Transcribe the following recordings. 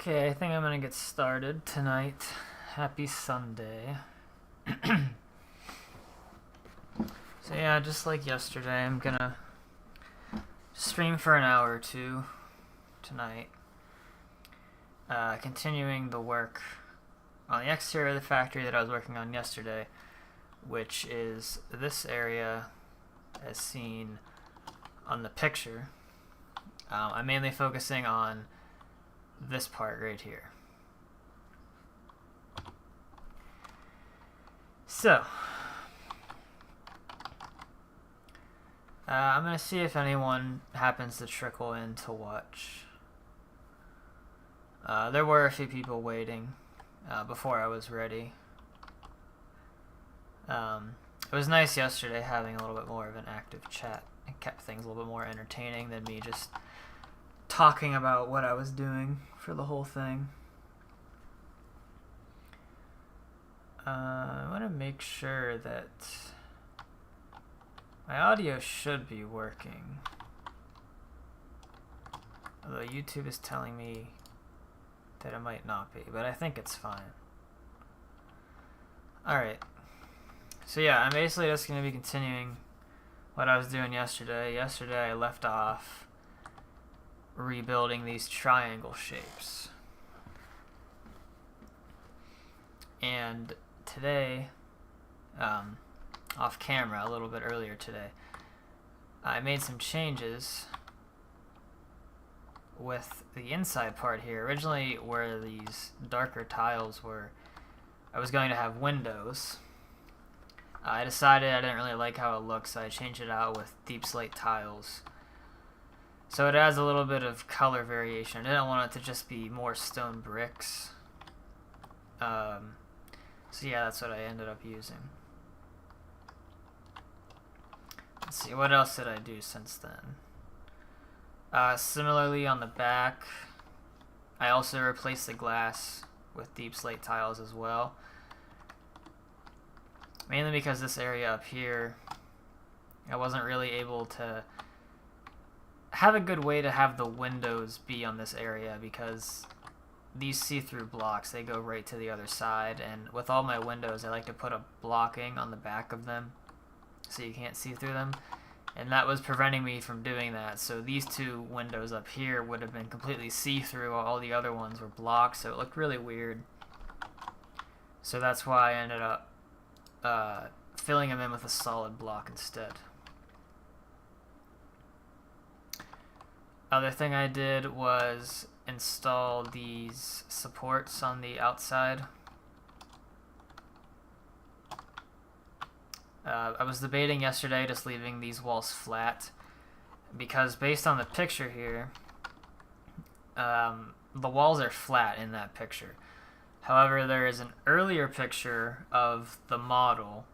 Okay, I think I'm gonna get started tonight. Happy Sunday. So yeah, just like yesterday, I'm gonna stream for an hour or two tonight. Continuing the work on the exterior of the factory that I was working on yesterday, which is this area as seen on the picture. I'm mainly focusing on this part right here. So, I'm going to see if anyone happens to trickle in to watch. There were a few people waiting before I was ready. It was nice yesterday having a little bit more of an active chat. It kept things a little bit more entertaining than me just talking about what I was doing for the whole thing. I want to make sure that my audio should be working. Although YouTube is telling me that it might not be, but I think it's fine. Alright. So yeah, I'm basically just going to be continuing what I was doing yesterday. Yesterday I left off rebuilding these triangle shapes. And today, off camera a little bit earlier today, I made some changes with the inside part here. Originally, where these darker tiles were, I was going to have windows. I decided I didn't really like how it looks, so I changed it out with deep slate tiles. So it adds a little bit of color variation. I didn't want it to just be more stone bricks. So yeah, that's what I ended up using. Let's see, what else did I do since then? Similarly on the back, I also replaced the glass with deep slate tiles as well. Mainly because this area up here, I wasn't really able to have a good way to have the windows be on this area, because these see-through blocks, they go right to the other side, and with all my windows I like to put a blocking on the back of them so you can't see through them, and that was preventing me from doing that. So these two windows up here would have been completely see-through, while all the other ones were blocked, so it looked really weird. So that's why I ended up filling them in with a solid block instead. Other thing I did was install these supports on the outside. I was debating yesterday just leaving these walls flat, because based on the picture here, the walls are flat in that picture. However, there is an earlier picture of the model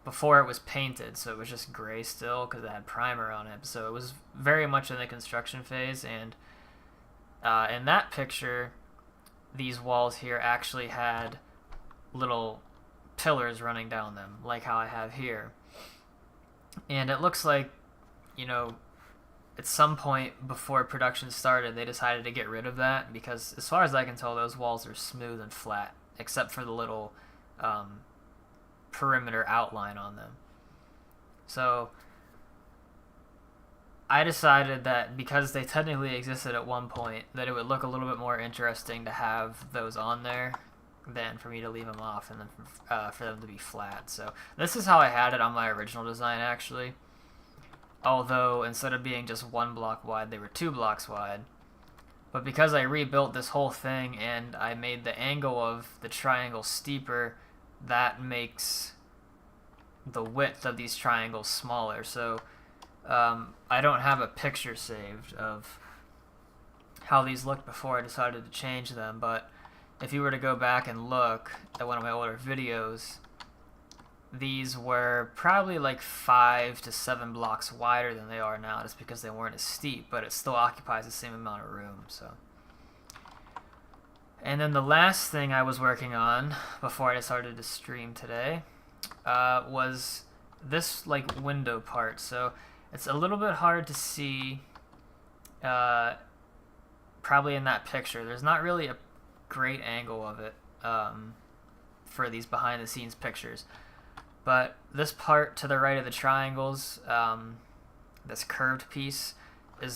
before it was painted, so it was just gray still because it had primer on it. So it was very much in the construction phase, and in that picture, these walls here actually had little pillars running down them, like how I have here. And it looks like, you know, at some point before production started, they decided to get rid of that, because as far as I can tell, those walls are smooth and flat, except for the little perimeter outline on them. So I decided that because they technically existed at one point, that it would look a little bit more interesting to have those on there than for me to leave them off and then for them to be flat. So this is how I had it on my original design, actually. Although instead of being just 1 block wide, they were 2 blocks wide. But because I rebuilt this whole thing and I made the angle of the triangle steeper, that makes the width of these triangles smaller. So I don't have a picture saved of how these looked before I decided to change them, but if you were to go back and look at one of my older videos, these were probably like 5 to 7 blocks wider than they are now, just because they weren't as steep, but it still occupies the same amount of room. So, and then the last thing I was working on before I decided to stream today was this like window part. So it's a little bit hard to see probably in that picture. There's not really a great angle of it for these behind the scenes pictures. But this part to the right of the triangles, this curved piece,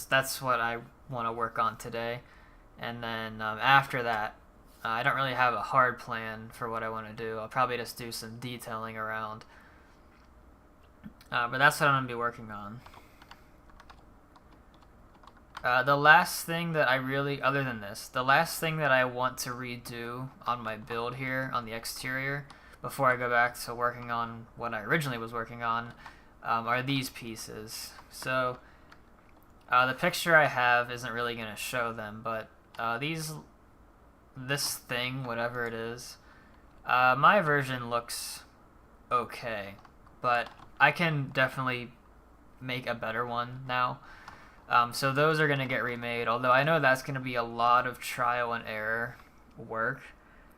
that's what I want to work on today. And then after that, I don't really have a hard plan for what I want to do. I'll probably just do some detailing around. But that's what I'm going to be working on. The last thing that I really, other than this, the last thing that I want to redo on my build here on the exterior before I go back to working on what I originally was working on are these pieces. So the picture I have isn't really going to show them, but this thing, whatever it is, my version looks okay, but I can definitely make a better one now. So those are going to get remade, although I know that's going to be a lot of trial and error work.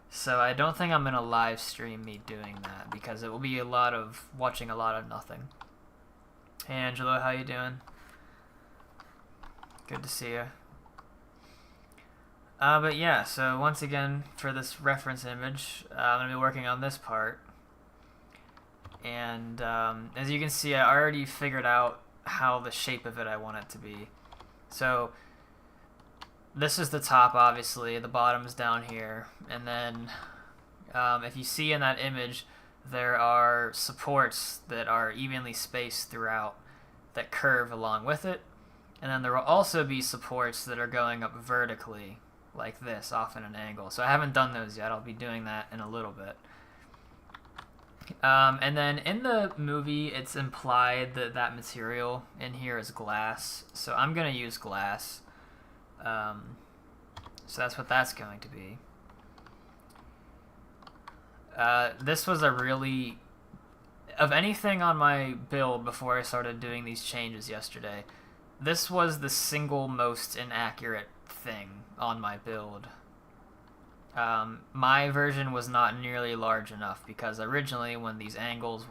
So I don't think I'm going to live stream me doing that, because it will be a lot of watching a lot of nothing. Hey Angelo, how you doing? Good to see you. But yeah, so once again, for this reference image, I'm going to be working on this part. And as you can see, I already figured out how the shape of it I want it to be. So this is the top, obviously, the bottom's down here, and then if you see in that image, there are supports that are evenly spaced throughout that curve along with it, and then there will also be supports that are going up vertically like this, off at an angle. So I haven't done those yet. I'll be doing that in a little bit. And then in the movie, it's implied that that material in here is glass, so I'm going to use glass. So that's what that's going to be. This was a really... Of anything on my build before I started doing these changes yesterday, this was the single most inaccurate thing on my build. My version was not nearly large enough, because originally when these angles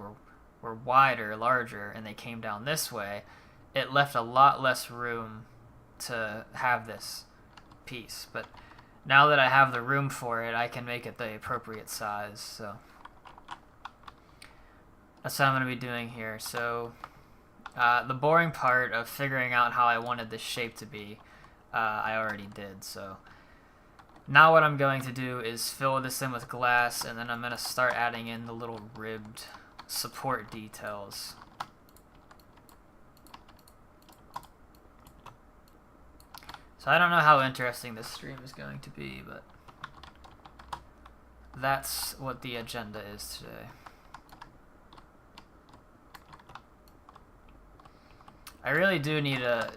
were wider, larger, and they came down this way, it left a lot less room to have this piece. But now that I have the room for it, I can make it the appropriate size. So that's what I'm going to be doing here. So the boring part of figuring out how I wanted this shape to be, I already did. So now what I'm going to do is fill this in with glass, and then I'm going to start adding in the little ribbed support details. So I don't know how interesting this stream is going to be, but that's what the agenda is today. I really do need to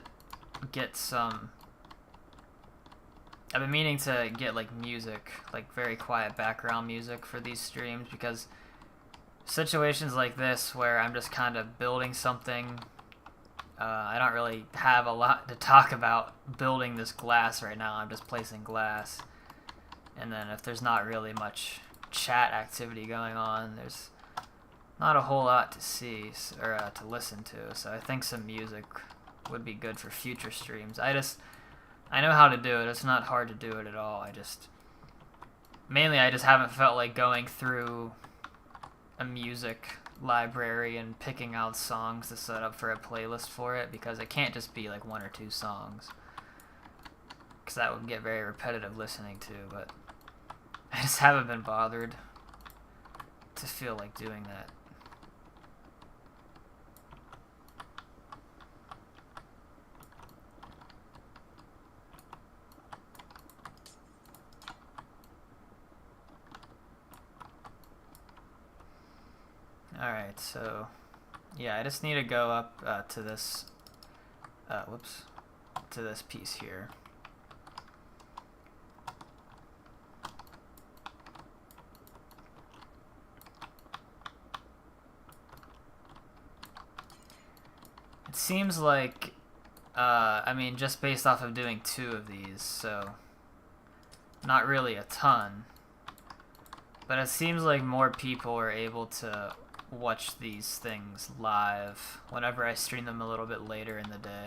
get some... I've been meaning to get like music, like very quiet background music for these streams, because situations like this where I'm just kind of building something, I don't really have a lot to talk about building this glass right now. I'm just placing glass, and then if there's not really much chat activity going on, there's not a whole lot to see or to listen to. So I think some music would be good for future streams. I know how to do it. It's not hard to do it at all. Mainly I just haven't felt like going through a music library and picking out songs to set up for a playlist for it, because it can't just be like 1 or 2 songs, because that would get very repetitive listening to. But I just haven't been bothered to feel like doing that. Alright, so yeah, I just need to go up to this, to this piece here. It seems like, I mean, just based off of doing 2 of these, so not really a ton, but it seems like more people are able to watch these things live whenever I stream them a little bit later in the day.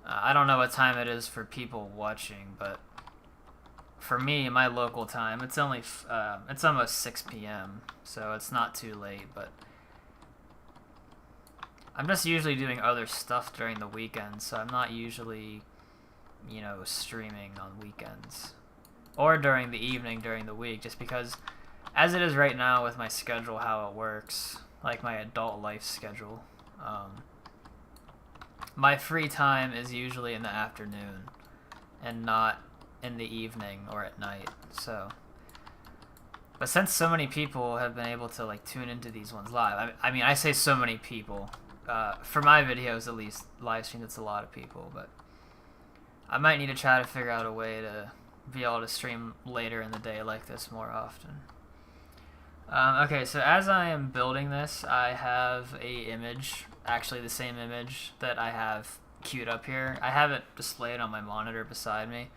I don't know what time it is for people watching, but for me, my local time, it's only it's almost 6 p.m. So it's not too late, but I'm just usually doing other stuff during the weekend, so I'm not usually, you know, streaming on weekends or during the evening during the week, just because as it is right now with my schedule, how it works, like my adult life schedule, my free time is usually in the afternoon and not in the evening or at night. So, but since so many people have been able to like tune into these ones live, I mean, I say so many people, for my videos at least, live stream, it's a lot of people, but I might need to try to figure out a way to be able to stream later in the day like this more often. Okay, so as I am building this, I have a image, actually the same image that I have queued up here. I have it displayed on my monitor beside me.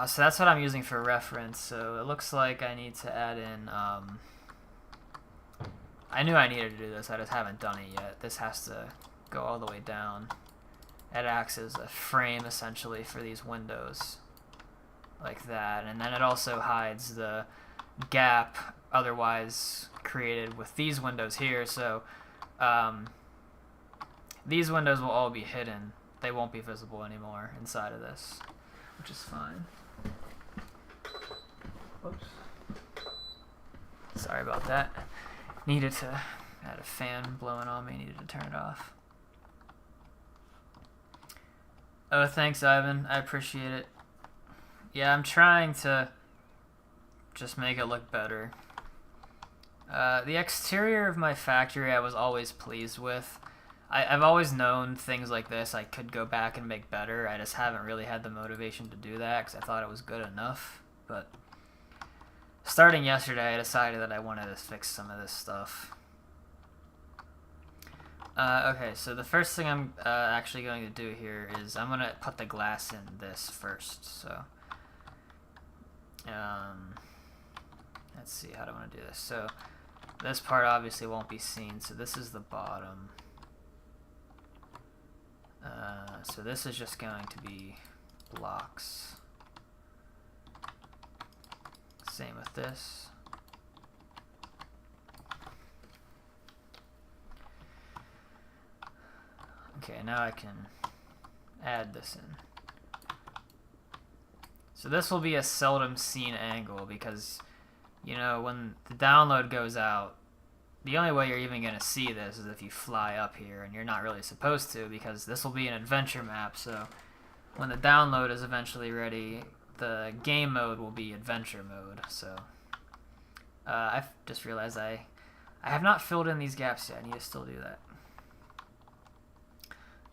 So that's what I'm using for reference. So it looks like I need to add in, I knew I needed to do this, I just haven't done it yet. This has to go all the way down. It acts as a frame, essentially, for these windows. Like that. And then it also hides the gap otherwise created with these windows here. So these windows will all be hidden. They won't be visible anymore inside of this, which is fine. Whoops. Sorry about that. Needed to, I had a fan blowing on me, needed to turn it off. Oh, thanks, Ivan. I appreciate it. Yeah, I'm trying to just make it look better. The exterior of my factory I was always pleased with. I've always known things like this I could go back and make better. I just haven't really had the motivation to do that because I thought it was good enough. But starting yesterday, I decided that I wanted to fix some of this stuff. Okay, so the first thing I'm actually going to do here is I'm going to put the glass in this first. So, let's see, how do I want to do this? So, this part obviously won't be seen, so this is the bottom. So this is just going to be blocks. Same with this. Okay, now I can add this in. So this will be a seldom seen angle because, you know, when the download goes out, the only way you're even going to see this is if you fly up here, and you're not really supposed to because this will be an adventure map, so when the download is eventually ready, the game mode will be adventure mode. So I've just realized I have not filled in these gaps yet. I need to still do that.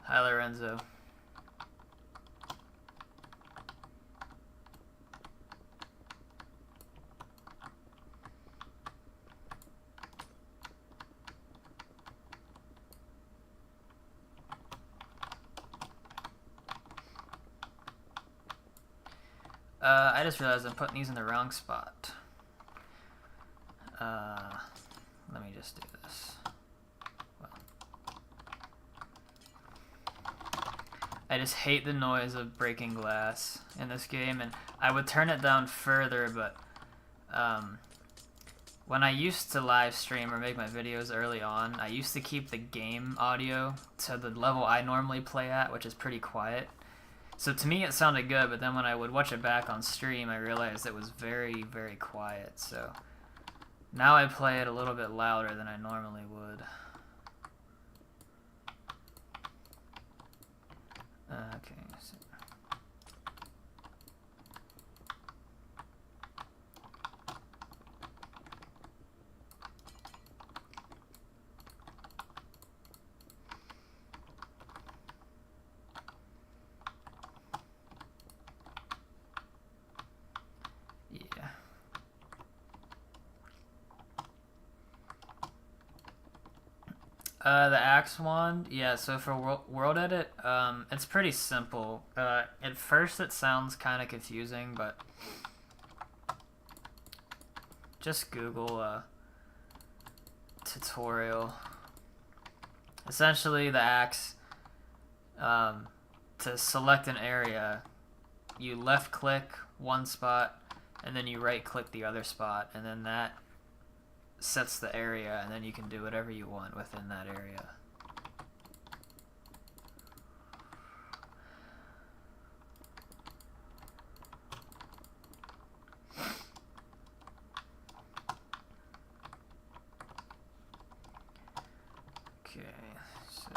Hi, Lorenzo. I just realized I'm putting these in the wrong spot. Let me just do this. Well, I just hate the noise of breaking glass in this game, and I would turn it down further, but when I used to live stream or make my videos early on, I used to keep the game audio to the level I normally play at, which is pretty quiet. So to me it sounded good, but then when I would watch it back on stream, I realized it was very, very quiet. So now I play it a little bit louder than I normally would. Okay. So the axe wand, yeah, so for world edit, it's pretty simple. At first it sounds kind of confusing, but just Google tutorial. Essentially the axe, to select an area, you left click one spot and then you right click the other spot, and then that sets the area, and then you can do whatever you want within that area. Okay, so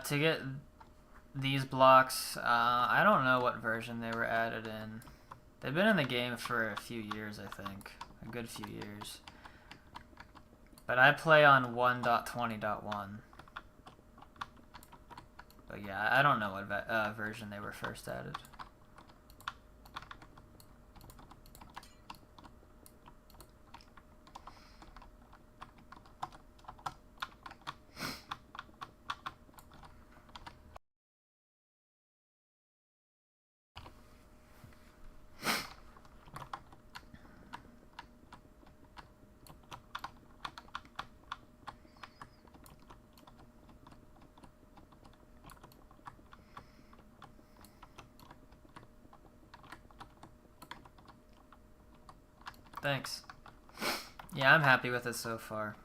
to get these blocks, I don't know what version they were added in. They've been in the game for a few years, I think. A good few years. But I play on 1.20.1. But yeah, I don't know what version they were first added. Thanks. Yeah, I'm happy with it so far.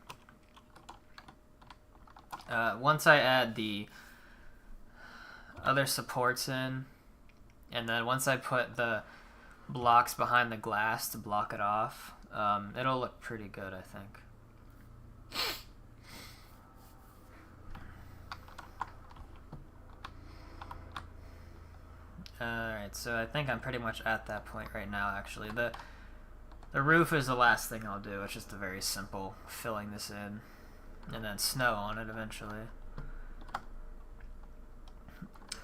Once I add the other supports in, and then once I put the blocks behind the glass to block it off, it'll look pretty good, I think. Alright, so I think I'm pretty much at that point right now, actually. The roof is the last thing I'll do. It's just a very simple filling this in, and then snow on it eventually.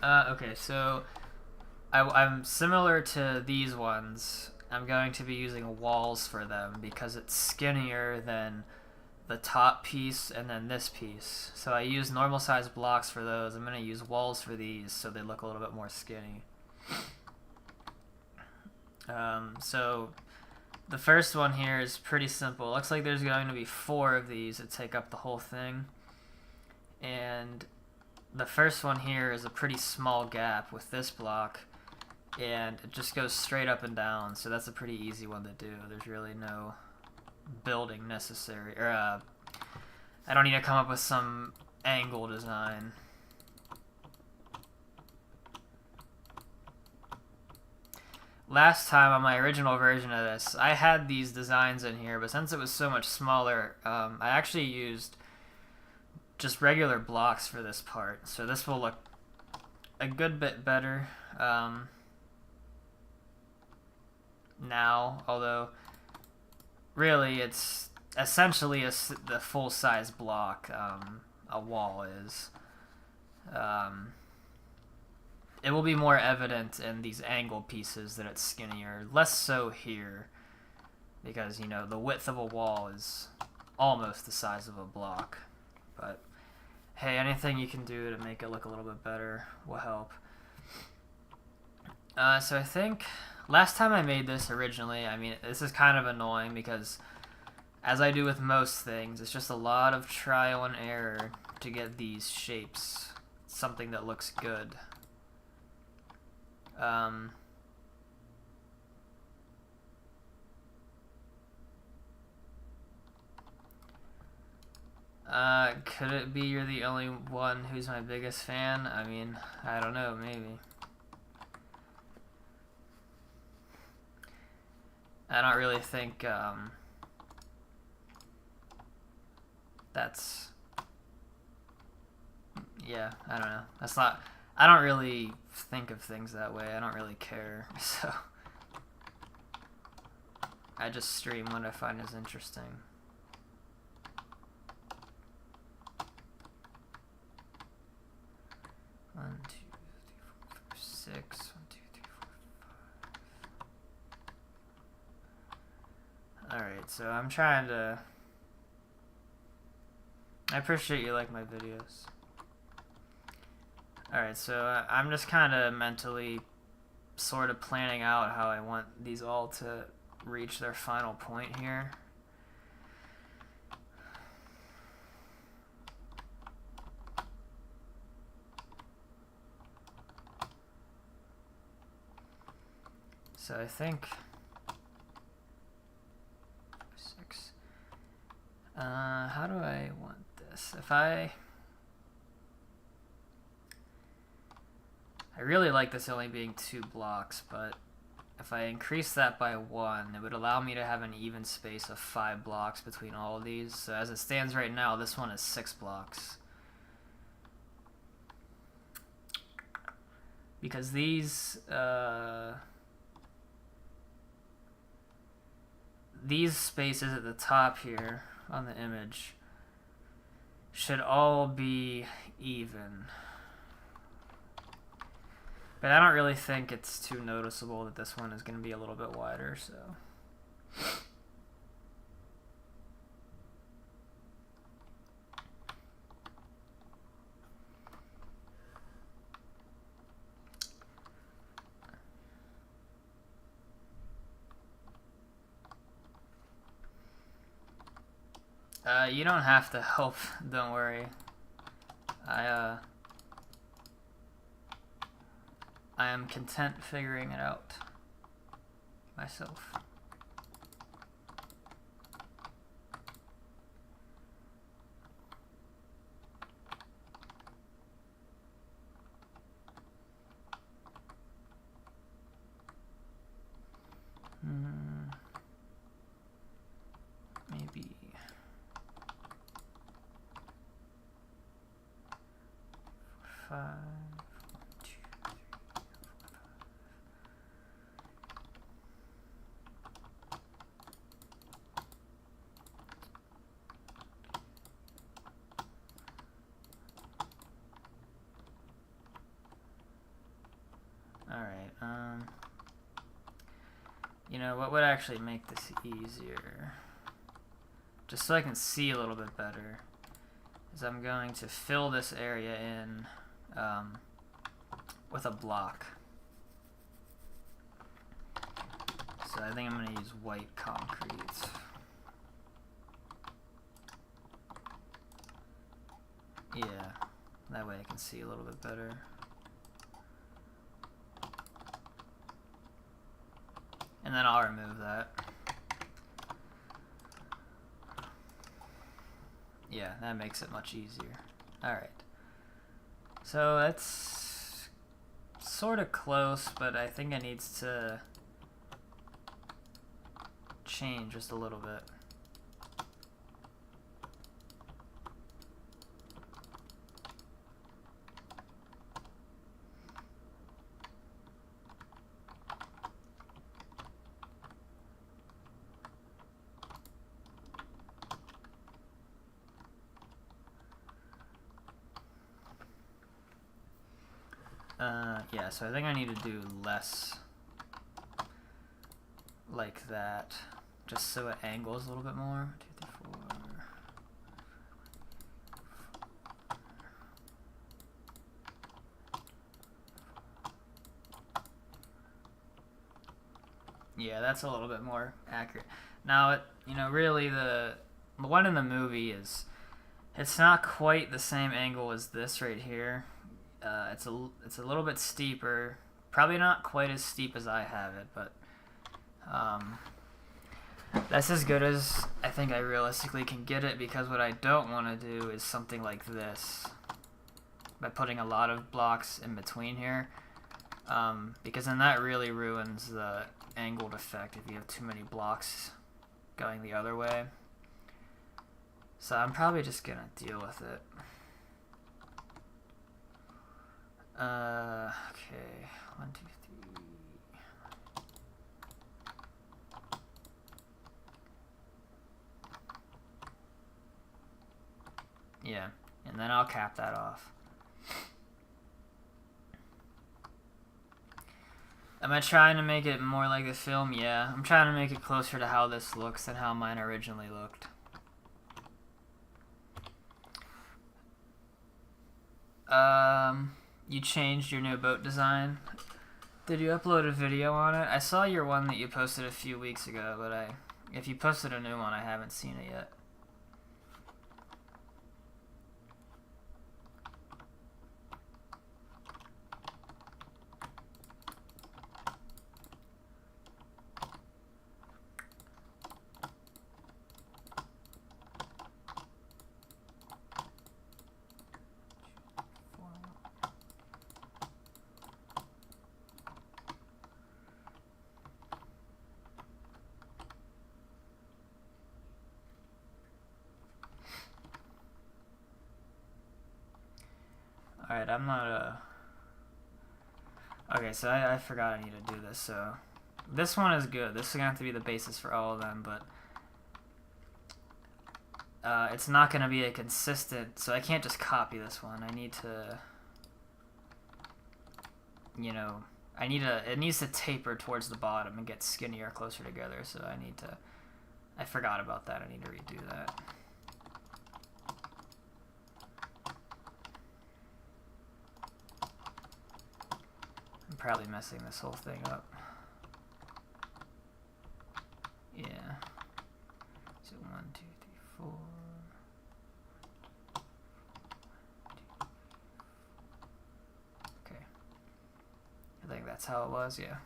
Okay, so I'm similar to these ones. I'm going to be using walls for them because it's skinnier than the top piece and then this piece. So I use normal size blocks for those. I'm going to use walls for these so they look a little bit more skinny. So the first one here is pretty simple. It looks like there's going to be 4 of these that take up the whole thing. And the first one here is a pretty small gap with this block, and it just goes straight up and down, so that's a pretty easy one to do. There's really no building necessary, or I don't need to come up with some angle design. Last time on my original version of this, I had these designs in here, but since it was so much smaller, I actually used just regular blocks for this part. So this will look a good bit better now, although really it's essentially the full-size block a wall is. It will be more evident in these angle pieces that it's skinnier, less so here, because, you know, the width of a wall is almost the size of a block. But hey, anything you can do to make it look a little bit better will help. So I think last time I made this originally, I mean, this is kind of annoying because, as I do with most things, it's just a lot of trial and error to get these shapes, something that looks good. Could it be you're the only one who's my biggest fan? I mean, I don't know, maybe. I don't really think, that's, yeah, I don't know. I don't really think of things that way. I don't really care, so I just stream what I find is interesting. One, two, three, four, five, six. 1, 2, 3, 4, 5. Alright, so I'm trying to... I appreciate you like my videos. Alright, so I'm just kind of mentally sort of planning out how I want these all to reach their final point here. So I think 6. How do I want this? If I really like this only being 2 blocks, but if I increase that by 1, it would allow me to have an even space of 5 blocks between all of these. So as it stands right now, this one is 6 blocks. Because these spaces at the top here on the image should all be even. But I don't really think it's too noticeable that this one is going to be a little bit wider, so... You don't have to help, don't worry. I am content figuring it out myself. Maybe 5, 2, 3, 4, 5. Alright, you know, what would actually make this easier, just so I can see a little bit better, is I'm going to fill this area in with a block. So I think I'm going to use white concrete. Yeah, that way I can see a little bit better. And then I'll remove that. Yeah, that makes it much easier. Alright. So that's sort of close, but I think it needs to change just a little bit. Yeah, so I think I need to do less like that, just so it angles a little bit more. 2, 3, 4. Yeah, that's a little bit more accurate. Now, you know, really the one in the movie it's not quite the same angle as this right here. It's a little bit steeper, probably not quite as steep as I have it, but that's as good as I think I realistically can get it, because what I don't want to do is something like this, by putting a lot of blocks in between here, because then that really ruins the angled effect if you have too many blocks going the other way. So I'm probably just gonna deal with it. Okay, 1, 2, 3. Yeah, and then I'll cap that off. Am I trying to make it more like the film? Yeah, I'm trying to make it closer to how this looks than how mine originally looked. You changed your new boat design. Did you upload a video on it? I saw your one that you posted a few weeks ago, but if you posted a new one, I haven't seen it yet. Alright, I'm not, Okay, so I forgot I need to do this, so... This one is good. This is going to have to be the basis for all of them, but... it's not going to be a consistent... So I can't just copy this one. I need to... You know... It needs to taper towards the bottom and get skinnier closer together, so I need to... I forgot about that. I need to redo that. I'm probably messing this whole thing up. Yeah. So 1, 2, 3, 4. Okay. I think that's how it was, yeah.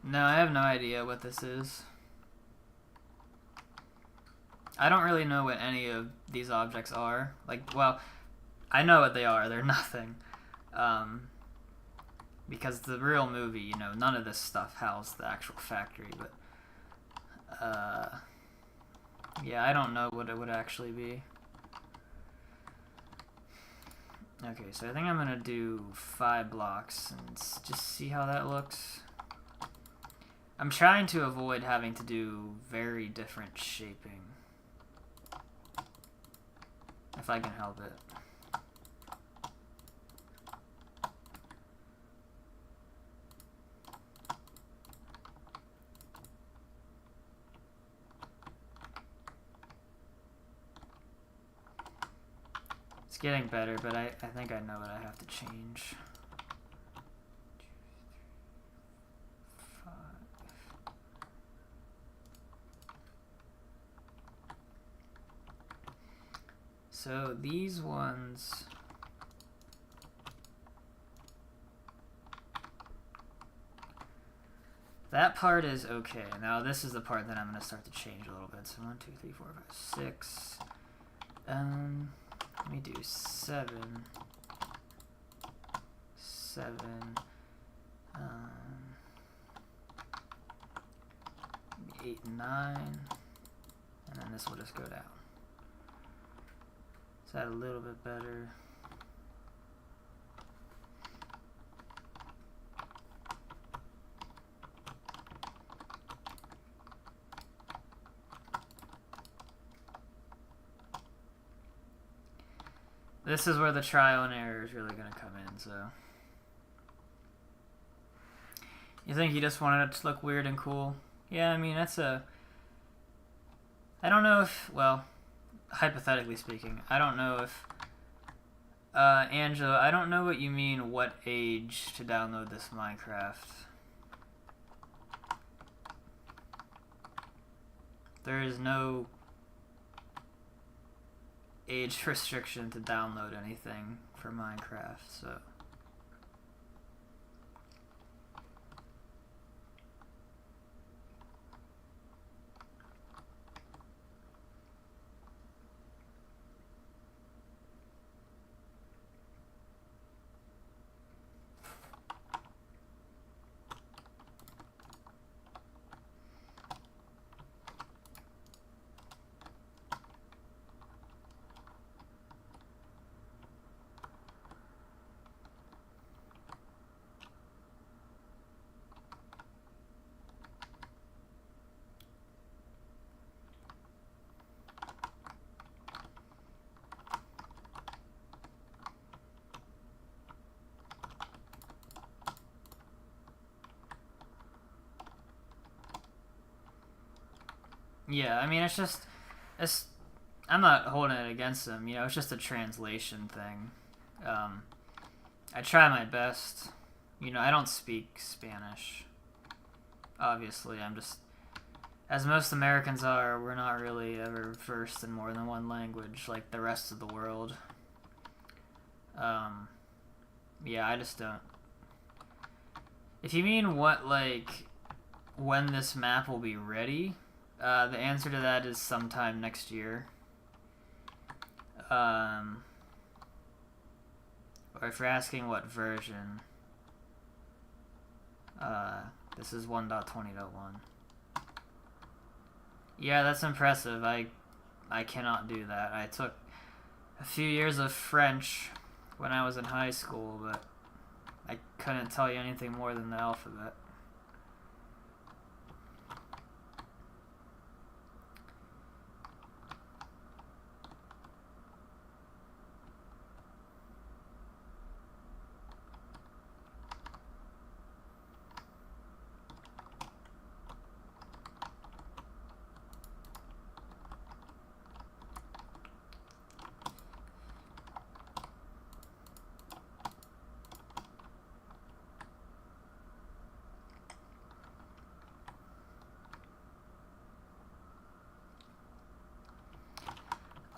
No, I have no idea what this is. I don't really know what any of these objects are. Like, well, I know what they are. They're nothing. Because the real movie, you know, none of this stuff housed the actual factory, but... yeah, I don't know what it would actually be. Okay, so I think I'm gonna do 5 blocks and just see how that looks. I'm trying to avoid having to do very different shaping. If I can help it. It's getting better, but I think I know what I have to change. So these ones, that part is okay. Now this is the part that I'm going to start to change a little bit. So 1, 2, 3, 4, 5, 6. Let me do 7, 7. 8 and 9, and then this will just go down. Is that a little bit better? This is where the trial and error is really going to come in, so... You think you just wanted it to look weird and cool? Yeah, I mean, that's a... I don't know if... Well, hypothetically speaking, I don't know if... Angela, I don't know what you mean, what age to download this Minecraft. There is no age restriction to download anything for Minecraft, so... Yeah, I mean, it's. I'm not holding it against them. You know, it's just a translation thing. I try my best. You know, I don't speak Spanish. Obviously, I'm just, as most Americans are, we're not really ever versed in more than one language like the rest of the world. Yeah, I just don't. If you mean what, like, when this map will be ready, the answer to that is sometime next year. Or if you're asking what version, this is 1.20.1. Yeah, that's impressive. I cannot do that. I took a few years of French when I was in high school, but I couldn't tell you anything more than the alphabet.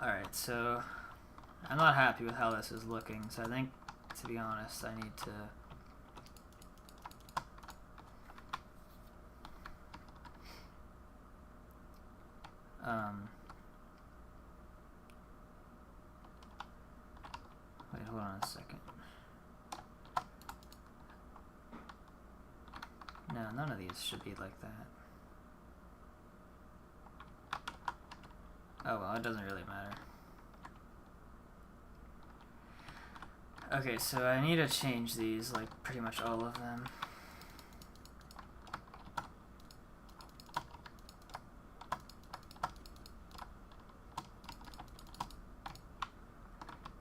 Alright, so I'm not happy with how this is looking, so I think, to be honest, I need to... wait, hold on a second. No, none of these should be like that. Oh well, it doesn't really matter. Okay, so I need to change these, like, pretty much all of them.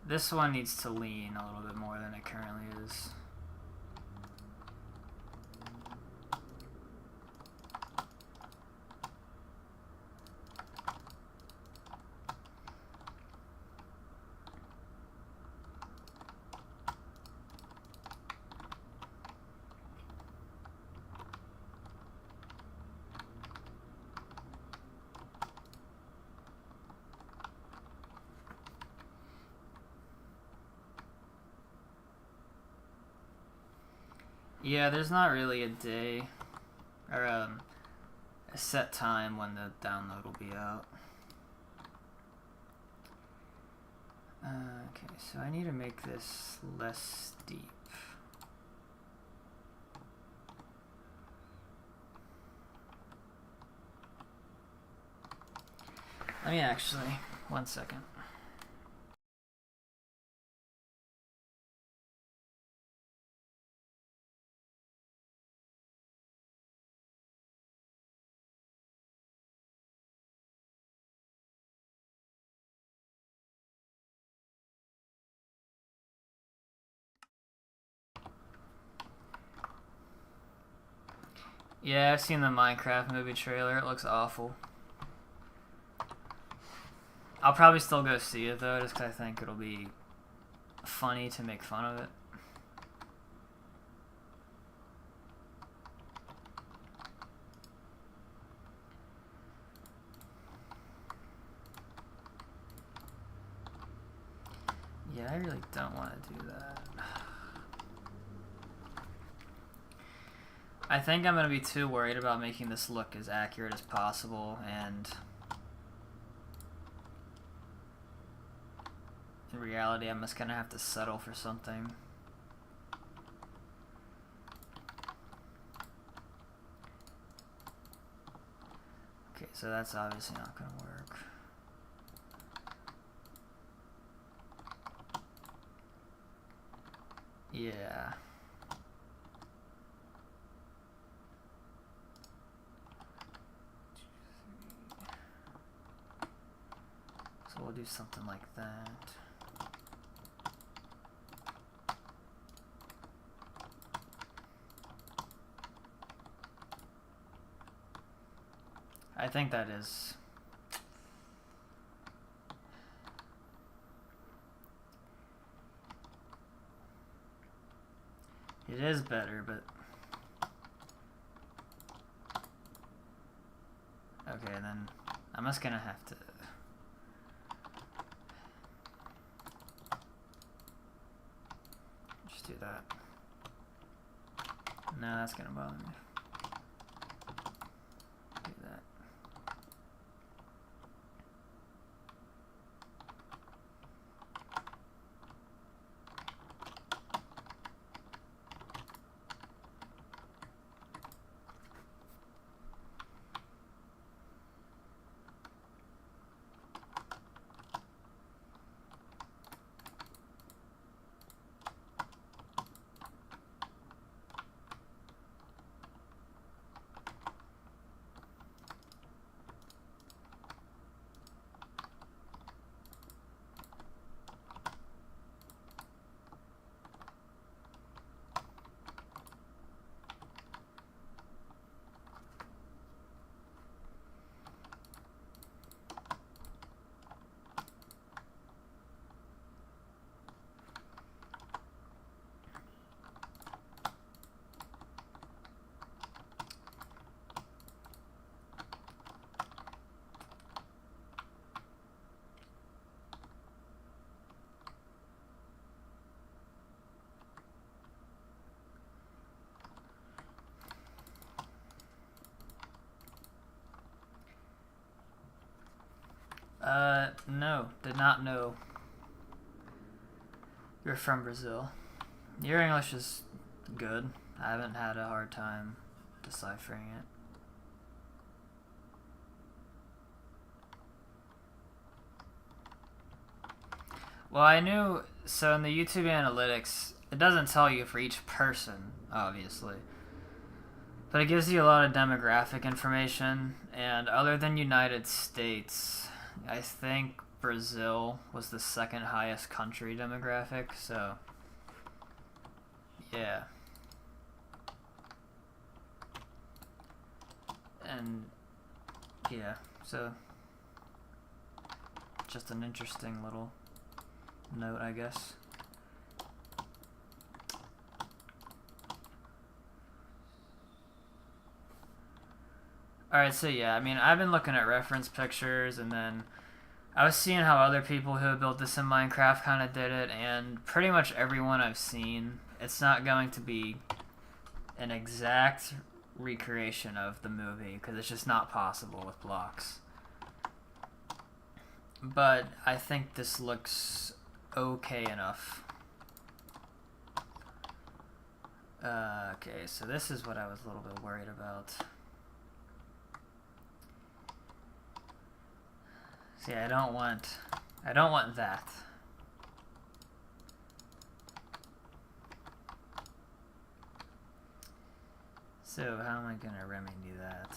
This one needs to lean a little bit more than it currently is. Yeah, there's not really a day or a set time when the download will be out. Okay, so I need to make this less steep. Let me actually, 1 second. Yeah, I've seen the Minecraft movie trailer. It looks awful. I'll probably still go see it though, just because I think it'll be funny to make fun of it. Yeah, I really don't want to do that. I think I'm going to be too worried about making this look as accurate as possible, and in reality I'm just going to have to settle for something. Okay, so that's obviously not going to work. Yeah. So we'll do something like that. I think that is It is better, but... Okay, then I'm just gonna have to... Just do that. No, that's gonna bother me. Do that. No, did not know you're from Brazil. Your English is good. I haven't had a hard time deciphering it. Well, I knew, so in the YouTube analytics, it doesn't tell you for each person, obviously. But it gives you a lot of demographic information, and other than United States, I think Brazil was the second highest country demographic, so yeah. And yeah, so just an interesting little note, I guess. Alright, so yeah, I mean, I've been looking at reference pictures, and then I was seeing how other people who have built this in Minecraft kind of did it, and pretty much everyone I've seen, it's not going to be an exact recreation of the movie, because it's just not possible with blocks. But I think this looks okay enough. Okay, so this is what I was a little bit worried about. See, I don't want that. So how am I gonna remedy that?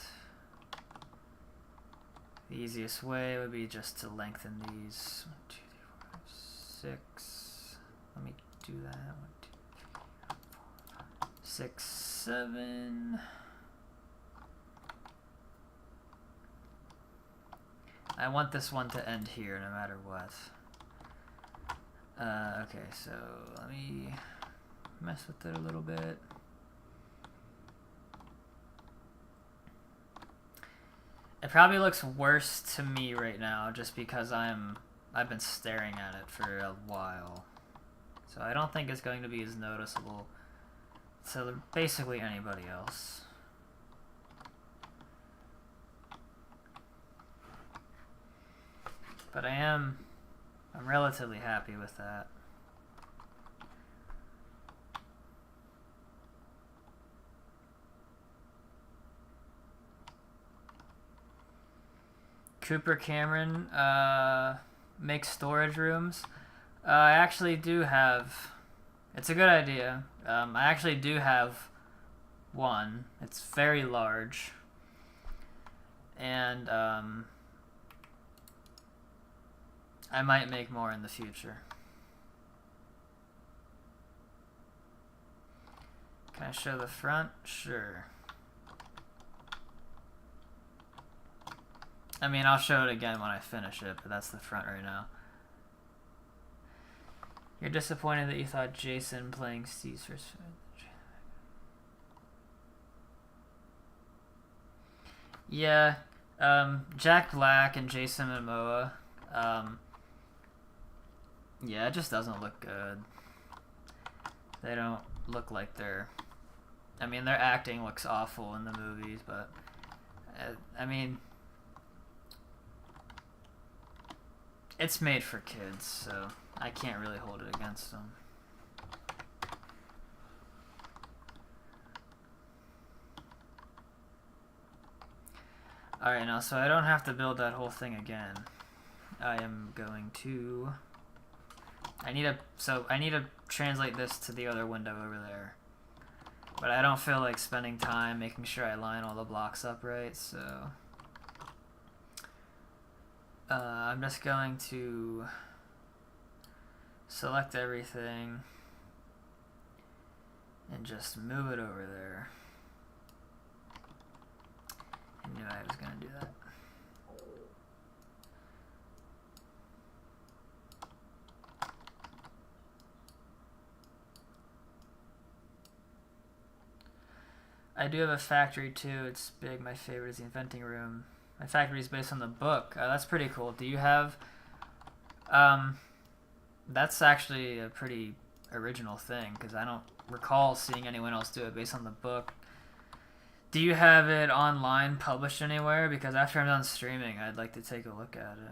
The easiest way would be just to lengthen these. 1, 2, 3, 4, 5, 6. Let me do that. 1, 2, 3, 4, 5, 6, 7. I want this one to end here no matter what. Okay, so let me mess with it a little bit. It probably looks worse to me right now just because I've been staring at it for a while. So I don't think it's going to be as noticeable to basically anybody else. But I'm relatively happy with that. Cooper Cameron makes storage rooms. I actually do have... It's a good idea. I actually do have one. It's very large. And I might make more in the future. Can I show the front? Sure. I mean, I'll show it again when I finish it, but that's the front right now. You're disappointed that you thought Jason playing Steve's first... Yeah, Jack Black and Jason Momoa. Um, yeah, it just doesn't look good. They don't look like they're. I mean, their acting looks awful in the movies, but I mean, it's made for kids, so I can't really hold it against them. Alright, now, so I don't have to build that whole thing again. I am going to... I need to translate this to the other window over there. But I don't feel like spending time making sure I line all the blocks up right, so... I'm just going to select everything and just move it over there. I knew I was going to do that. I do have a factory too. It's big. My favorite is the inventing room. My factory is based on the book. That's pretty cool. Do you have... that's actually a pretty original thing, because I don't recall seeing anyone else do it based on the book. Do you have it online, published anywhere? Because after I'm done streaming, I'd like to take a look at it.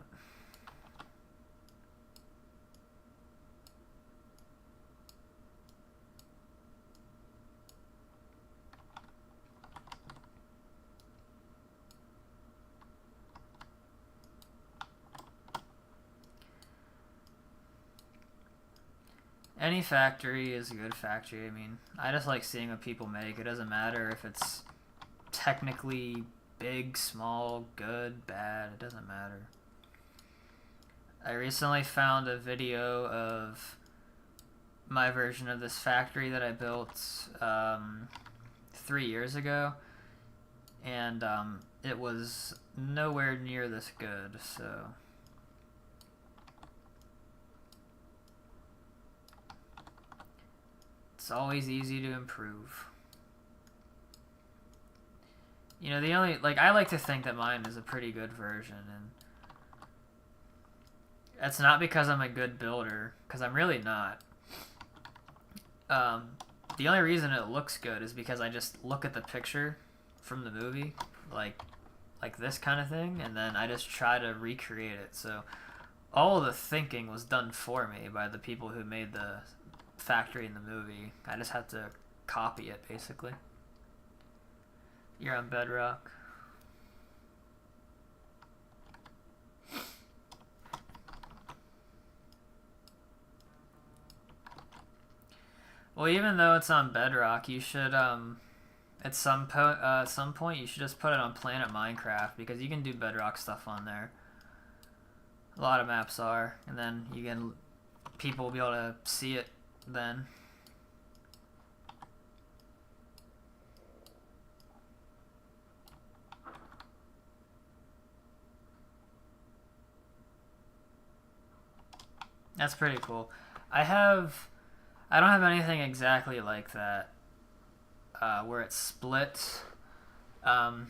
Any factory is a good factory. I mean, I just like seeing what people make. It doesn't matter if it's technically big, small, good, bad. It doesn't matter. I recently found a video of my version of this factory that I built 3 years ago, and it was nowhere near this good, so... It's always easy to improve. You know, the only... Like, I like to think that mine is a pretty good version, and... That's not because I'm a good builder, because I'm really not. The only reason it looks good is because I just look at the picture from the movie, like this kind of thing, and then I just try to recreate it. So all of the thinking was done for me by the people who made the factory in the movie. I just had to copy it, basically. You're on Bedrock. Well, even though it's on Bedrock, you should at some point you should just put it on Planet Minecraft, because you can do Bedrock stuff on there. A lot of maps are, and then you can people will be able to see it then. That's pretty cool. I don't have anything exactly like that, where it's split. When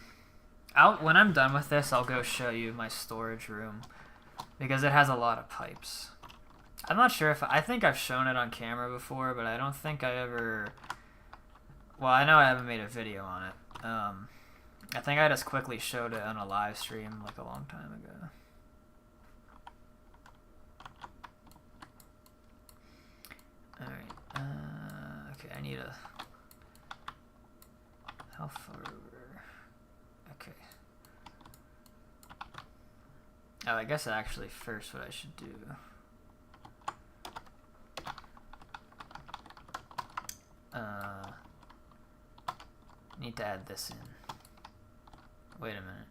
I'm done with this, I'll go show you my storage room, because it has a lot of pipes. I'm not sure if... I think I've shown it on camera before, but I don't think I ever... Well, I know I haven't made a video on it. I think I just quickly showed it on a live stream like a long time ago. Alright, okay, I need a... How far over? Okay. Oh, I guess actually first what I should do... need to add this in. Wait a minute.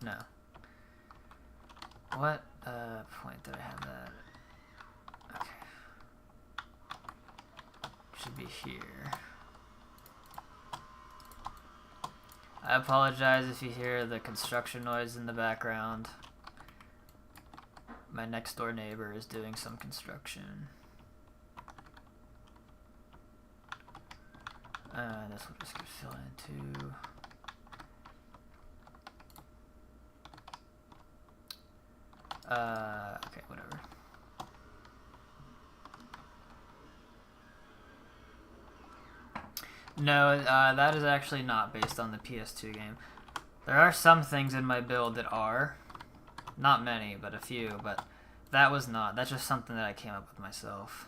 No. What point did I have that? Okay. Should be here. I apologize if you hear the construction noise in the background. My next door neighbor is doing some construction. This will just get filled in too. Okay, whatever. No, that is actually not based on the PS2 game. There are some things in my build that are. Not many, but a few, but that was not. That's just something that I came up with myself.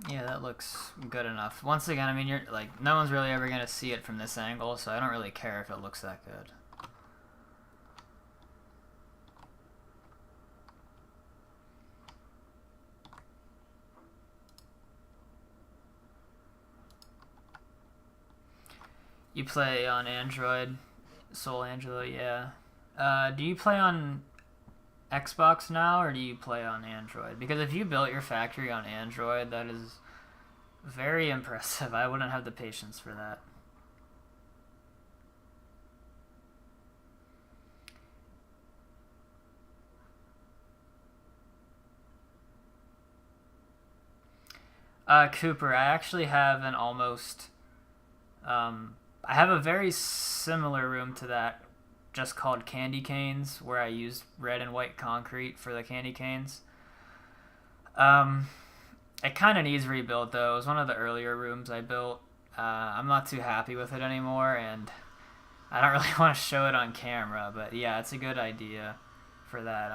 Yeah, that looks good enough. Once again, I mean, you're like, no one's really ever gonna see it from this angle, so I don't really care if it looks that good. You play on Android, Soul Angelo, yeah. Do you play on Xbox now, or do you play on Android? Because if you built your factory on Android, that is very impressive. I wouldn't have the patience for that. Cooper, I actually have an almost. I have a very similar room to that, just called candy canes, where I used red and white concrete for the candy canes. Um, it kind of needs rebuilt though. It was one of the earlier rooms I built. I'm not too happy with it anymore, and I don't really want to show it on camera. But yeah, it's a good idea for that.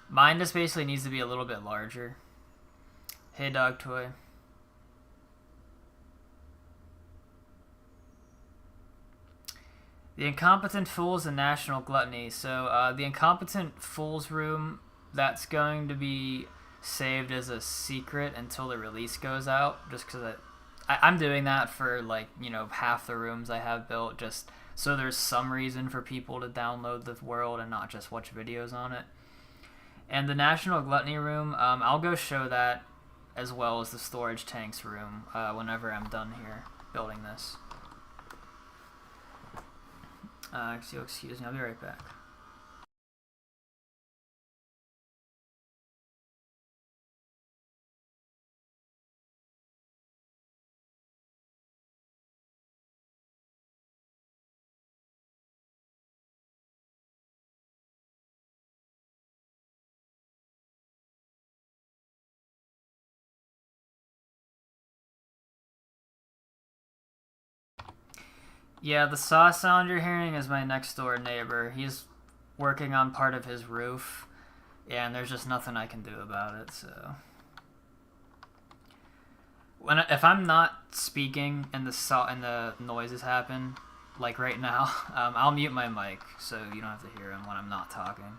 Mine just basically needs to be a little bit larger. Hey, dog toy. The Incompetent Fools and National Gluttony. So the Incompetent Fools room, that's going to be saved as a secret until the release goes out. Just because I'm doing that for like, you know, half the rooms I have built, just so there's some reason for people to download the world and not just watch videos on it. And the National Gluttony room, I'll go show that as well as the storage tanks room whenever I'm done here building this. Excuse me, I'll be right back. Yeah, the saw sound you're hearing is my next door neighbor. He's working on part of his roof, and there's just nothing I can do about it. So, if I'm not speaking and the noises happen, like right now, I'll mute my mic so you don't have to hear him when I'm not talking.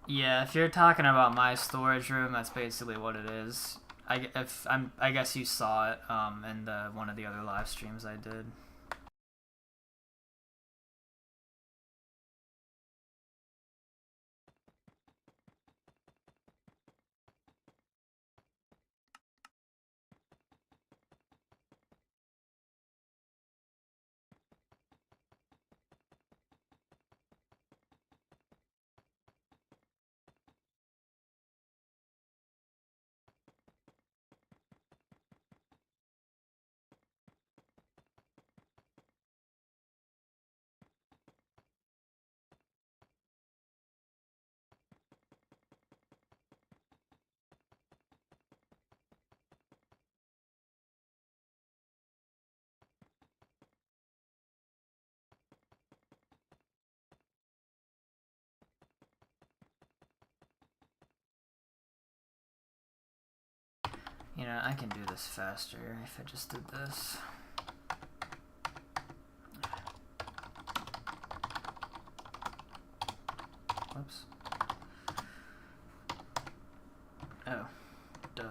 Yeah, if you're talking about my storage room, that's basically what it is. I guess you saw it in one of the other live streams I did. You know, I can do this faster if I just did this. Whoops. Oh, duh.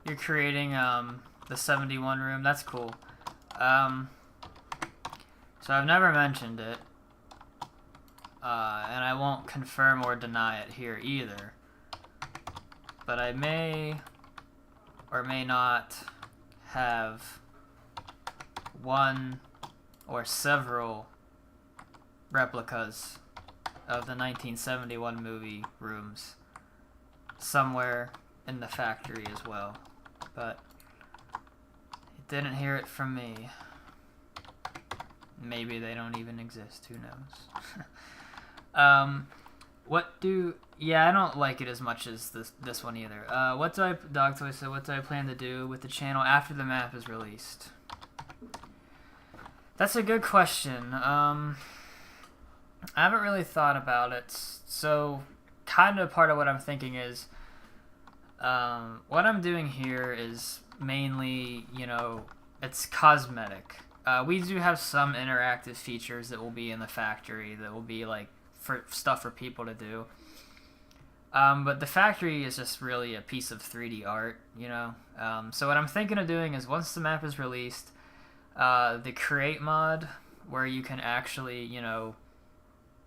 You're creating the 71 room. That's cool. So I've never mentioned it, and I won't confirm or deny it here either. But I may or may not have one or several replicas of the 1971 movie rooms somewhere in the factory as well. But you didn't hear it from me. Maybe they don't even exist. Who knows? Yeah, I don't like it as much as this one either. Dogtoy said, what do I plan to do with the channel after the map is released? That's a good question. I haven't really thought about it. So, kind of part of what I'm thinking is, what I'm doing here is mainly, you know, it's cosmetic. We do have some interactive features that will be in the factory that will be like for stuff for people to do. But the factory is just really a piece of 3D art, you know. So what I'm thinking of doing is once the map is released, the create mod where you can actually, you know,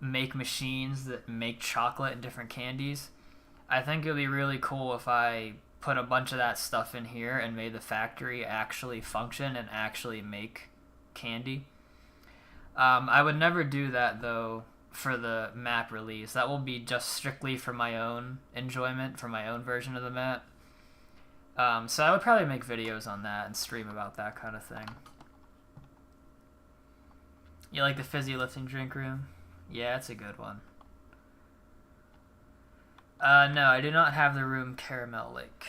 make machines that make chocolate and different candies. I think it would be really cool if I put a bunch of that stuff in here and made the factory actually function and actually make candy. I would never do that, though, for the map release. That will be just strictly for my own enjoyment, for my own version of the map. So I would probably make videos on that and stream about that kind of thing. You like the fizzy lifting drink room? Yeah, it's a good one. No, I do not have the room Caramel Lake.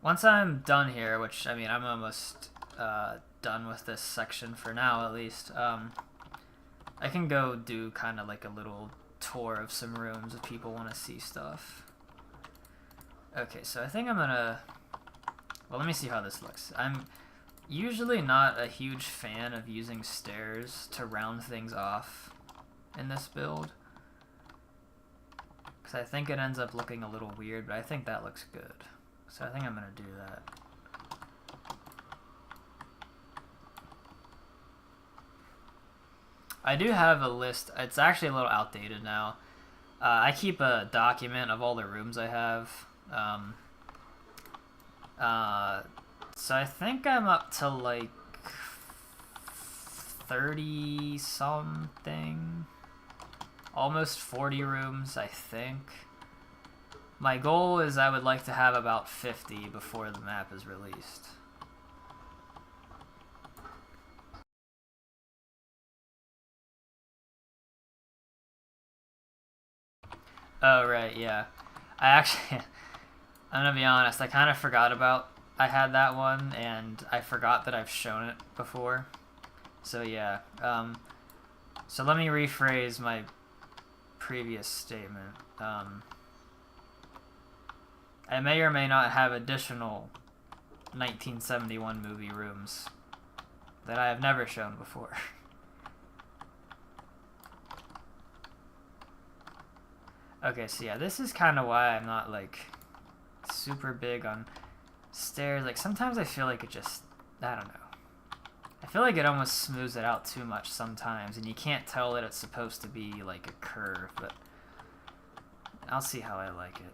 Once I'm done here, which, I mean, I'm almost done with this section for now, at least, I can go do kind of like a little tour of some rooms if people want to see stuff. Okay, so I think I'm gonna... Well, let me see how this looks. I'm usually not a huge fan of using stairs to round things off in this build, because I think it ends up looking a little weird, but I think that looks good. So I think I'm going to do that. I do have a list. It's actually a little outdated now. I keep a document of all the rooms I have. So I think I'm up to like 30 something. Almost 40 rooms, I think. My goal is I would like to have about 50 before the map is released. Oh, right, yeah. I actually, I'm gonna be honest, I kind of forgot about I had that one, and I forgot that I've shown it before. So, yeah. So let me rephrase my previous statement. I may or may not have additional 1971 movie rooms that I have never shown before. Okay, so yeah, this is kind of why I'm not like super big on stairs. Like sometimes I feel like it just, I don't know. I feel like it almost smooths it out too much sometimes, and you can't tell that it's supposed to be like a curve, but I'll see how I like it.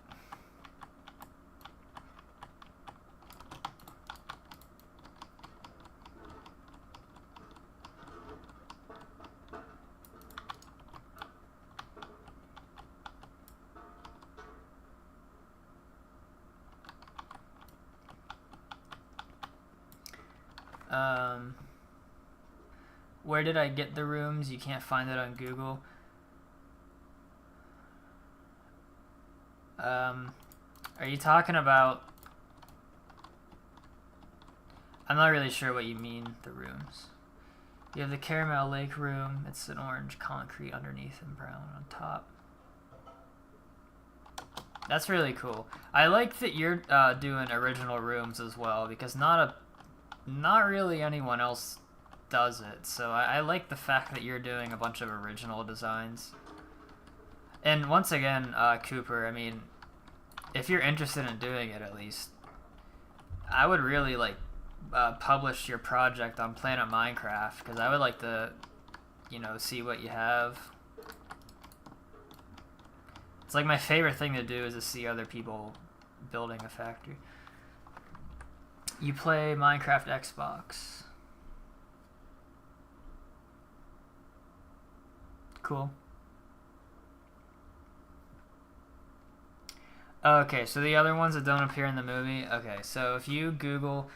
Where did I get the rooms? You can't find it on Google. Are you talking about... I'm not really sure what you mean, the rooms. You have the Caramel Lake room. It's an orange concrete underneath and brown on top. That's really cool. I like that you're doing original rooms as well, because not really anyone else does it. So I like the fact that you're doing a bunch of original designs. And once again, Cooper, I mean, if you're interested in doing it, at least, I would really like publish your project on Planet Minecraft, because I would like to, you know, see what you have. It's like my favorite thing to do is to see other people building a factory. You play Minecraft Xbox. Cool. Okay, so the other ones that don't appear in the movie. Okay, so if you Google,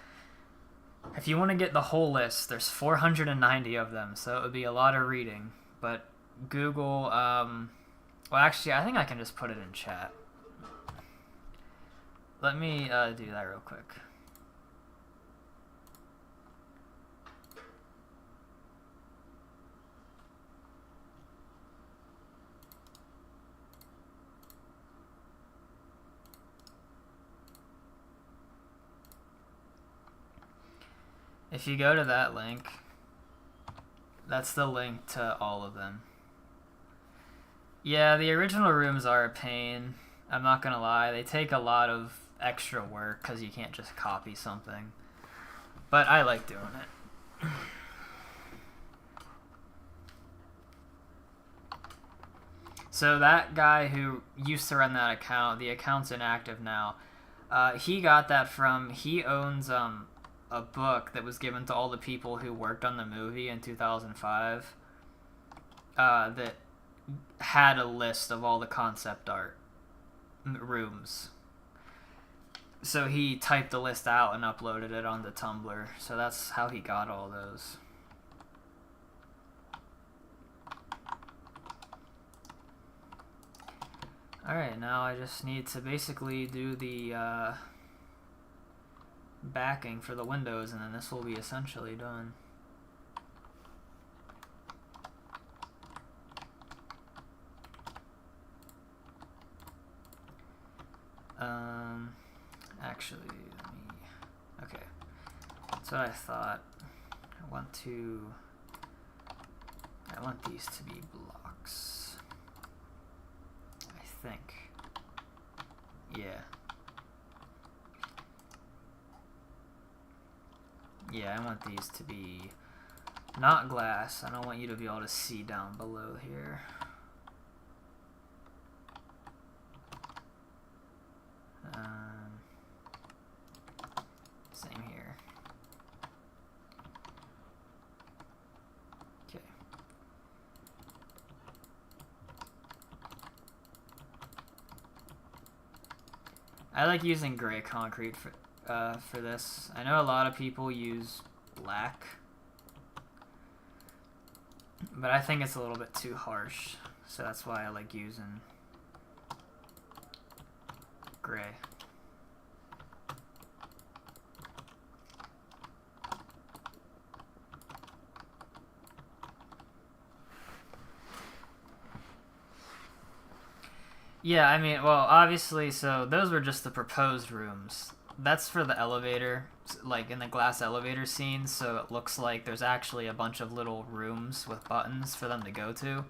if you want to get the whole list, there's 490 of them, so it would be a lot of reading. But Google, well, actually, I think I can just put it in chat. Let me do that real quick. If you go to that link, that's the link to all of them. Yeah, the original rooms are a pain. I'm not gonna lie. They take a lot of extra work because you can't just copy something. But I like doing it. So that guy who used to run that account, the account's inactive now. He got that from, he owns a book that was given to all the people who worked on the movie in 2005 that had a list of all the concept art rooms. So he typed the list out and uploaded it onto Tumblr. So that's how he got all those. Alright, now I just need to basically do the backing for the windows, and then this will be essentially done. Actually, let me... Okay. That's what I thought. I want these to be blocks. I think. Yeah. Yeah, I want these to be not glass. I don't want you to be able to see down below here. Same here. Okay. I like using gray concrete for this. I know a lot of people use black, but I think it's a little bit too harsh, so that's why I like using gray. Yeah, I mean, well, obviously, so those were just the proposed rooms. That's for the elevator, like in the glass elevator scene, so it looks like there's actually a bunch of little rooms with buttons for them to go to.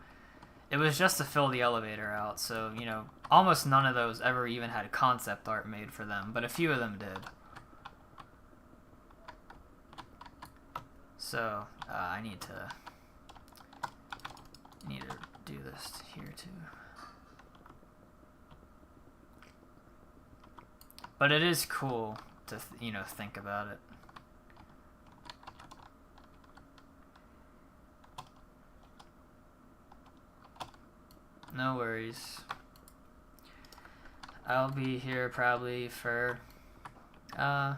It was just to fill the elevator out, so, you know, almost none of those ever even had concept art made for them, but a few of them did. So, I need to do this here too. But it is cool to, you know, think about it. No worries. I'll be here probably for, I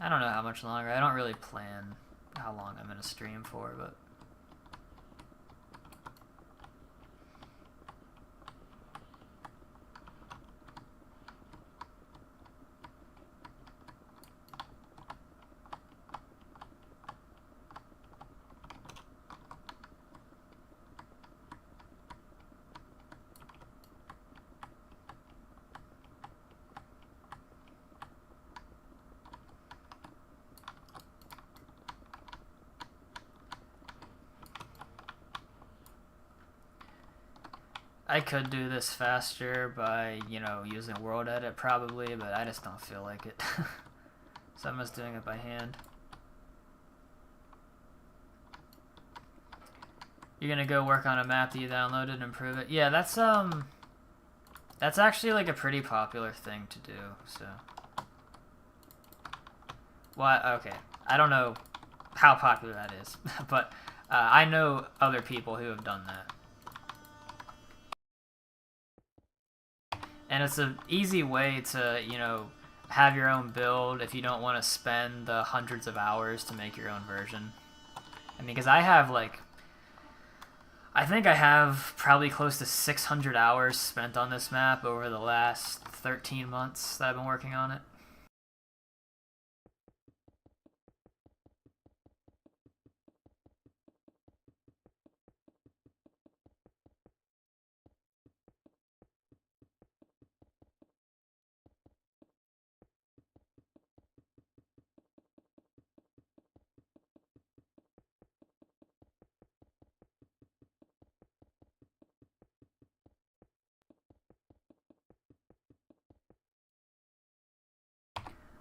don't know how much longer. I don't really plan how long I'm gonna stream for, but I could do this faster by, you know, using World Edit probably, but I just don't feel like it. So I'm just doing it by hand. You're gonna go work on a map that you downloaded and improve it? Yeah, that's actually like a pretty popular thing to do, so. What? Okay. I don't know how popular that is, but I know other people who have done that. And it's an easy way to, you know, have your own build if you don't want to spend the hundreds of hours to make your own version. I mean, because I have like, I think I have probably close to 600 hours spent on this map over the last 13 months that I've been working on it.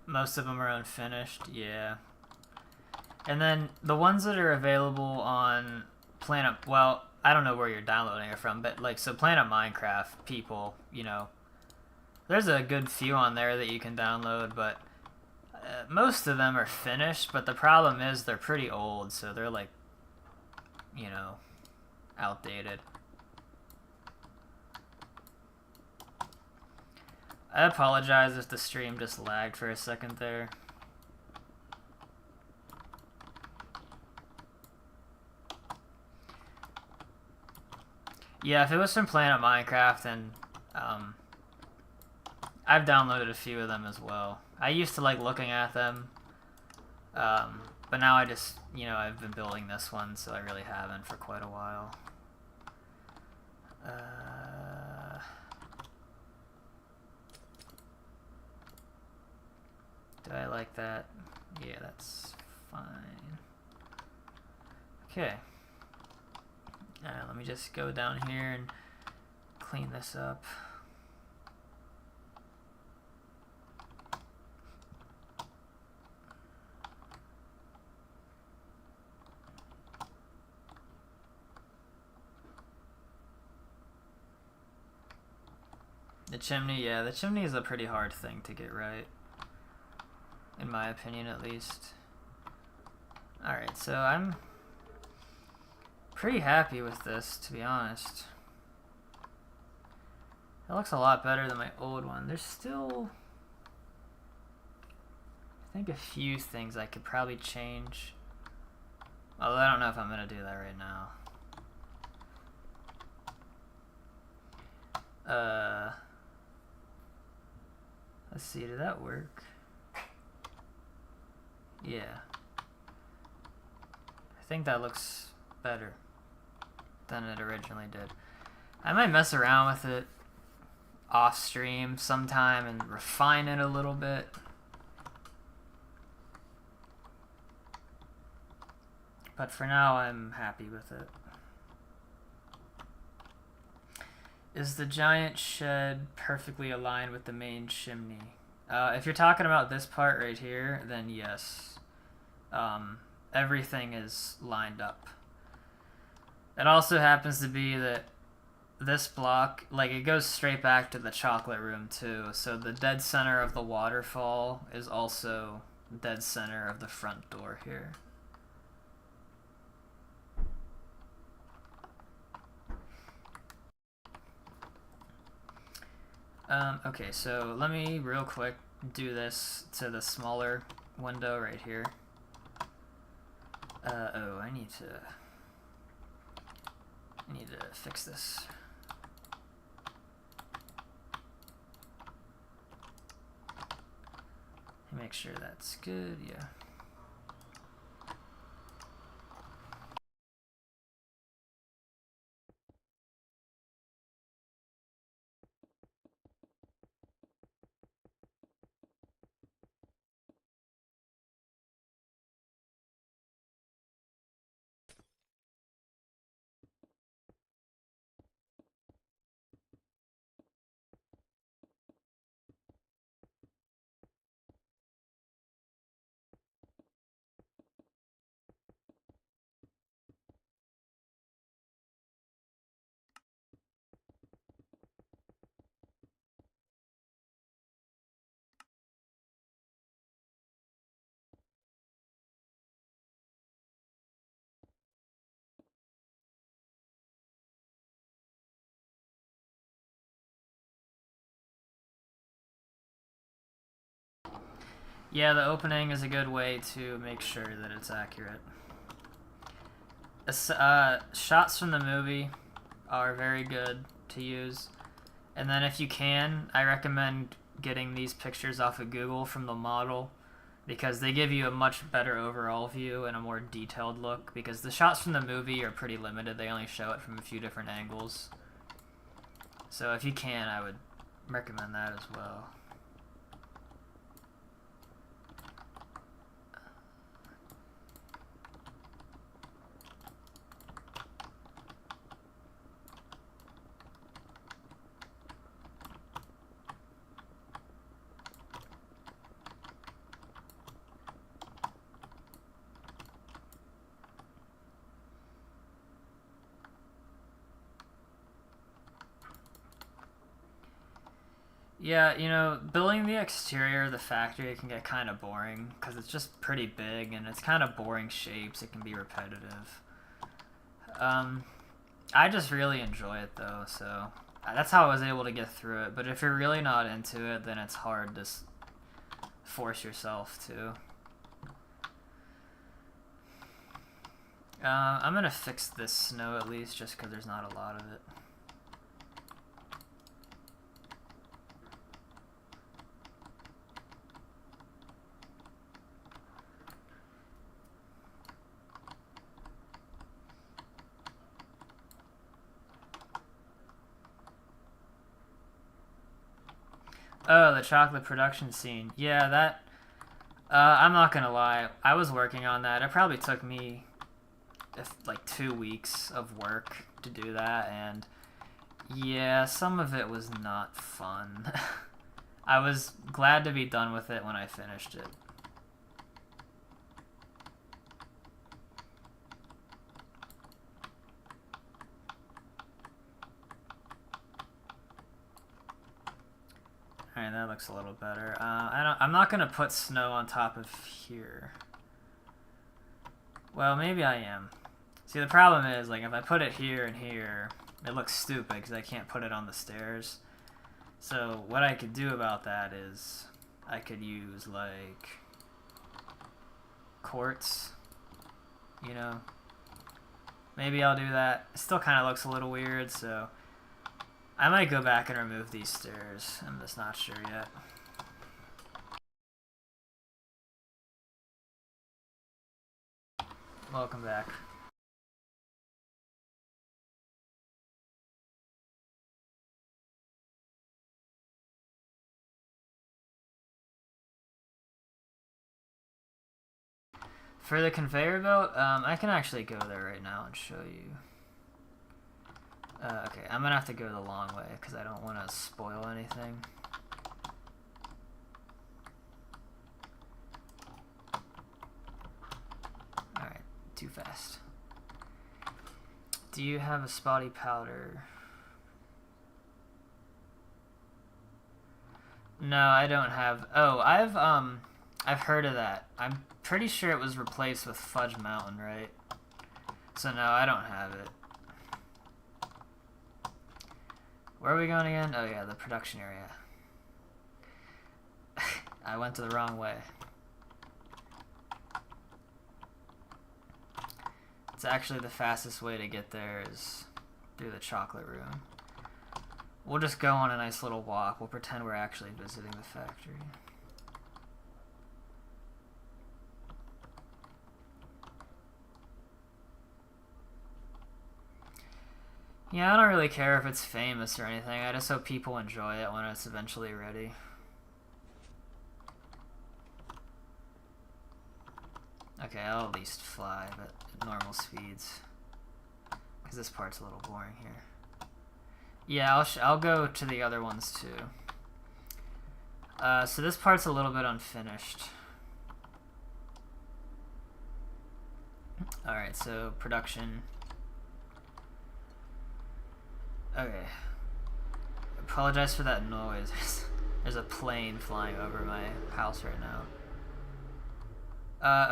Most of them are unfinished, yeah. And then the ones that are available on Planet, well, I don't know where you're downloading it from, but like, so Planet Minecraft people, you know, there's a good few on there that you can download, but most of them are finished, but the problem is they're pretty old, so they're like, you know, outdated. I apologize if the stream just lagged for a second there. Yeah, if it was from Planet Minecraft, then I've downloaded a few of them as well. I used to like looking at them, but now I just, you know, I've been building this one, so I really haven't for quite a while. Do I like that? Yeah, that's fine. Okay. Let me just go down here and clean this up. The chimney, yeah, the chimney is a pretty hard thing to get right. In my opinion, at least. Alright, so I'm pretty happy with this, to be honest. It looks a lot better than my old one. There's still, I think, a few things I could probably change. Although I don't know if I'm going to do that right now. Let's see, did that work? Yeah. I think that looks better than it originally did. I might mess around with it off stream sometime and refine it a little bit. But for now, I'm happy with it. Is the giant shed perfectly aligned with the main chimney? If you're talking about this part right here, then yes. Everything is lined up. It also happens to be that this block, like, it goes straight back to the chocolate room too, so the dead center of the waterfall is also dead center of the front door here. Okay, so let me real quick do this to the smaller window right here. Oh, I need to fix this. Make sure that's good, yeah. Yeah, the opening is a good way to make sure that it's accurate. Shots from the movie are very good to use. And then if you can, I recommend getting these pictures off of Google from the model, because they give you a much better overall view and a more detailed look, because the shots from the movie are pretty limited. They only show it from a few different angles. So if you can, I would recommend that as well. Yeah, you know, building the exterior of the factory can get kind of boring because it's just pretty big and it's kind of boring shapes. It can be repetitive. I just really enjoy it though, so that's how I was able to get through it. But if you're really not into it, then it's hard to force yourself to. I'm gonna fix this snow at least, just because there's not a lot of it. Oh, the chocolate production scene. Yeah, that. I'm not gonna lie. I was working on that. It probably took me like 2 weeks of work to do that, and yeah, some of it was not fun. I was glad to be done with it when I finished it. Alright, that looks a little better. I'm not gonna put snow on top of here. Well, maybe I am. See, the problem is, like, if I put it here and here, it looks stupid because I can't put it on the stairs. So what I could do about that is I could use, like, quartz, you know. Maybe I'll do that. It still kind of looks a little weird, so I might go back and remove these stairs. I'm just not sure yet. Welcome back. For the conveyor belt, I can actually go there right now and show you. Okay, I'm gonna have to go the long way because I don't want to spoil anything. Alright, too fast. Do you have a spotty powder? No, I don't have. Oh, I've heard of that. I'm pretty sure it was replaced with Fudge Mountain, right? So no, I don't have it. Where are we going again? Oh yeah, the production area. I went to the wrong way. It's actually the fastest way to get there is through the chocolate room. We'll just go on a nice little walk. We'll pretend we're actually visiting the factory. Yeah, I don't really care if it's famous or anything. I just hope people enjoy it when it's eventually ready. Okay, I'll at least fly, but at normal speeds. Because this part's a little boring here. Yeah, I'll go to the other ones too. So this part's a little bit unfinished. Alright, so production. Okay. Apologize for that noise. There's a plane flying over my house right now.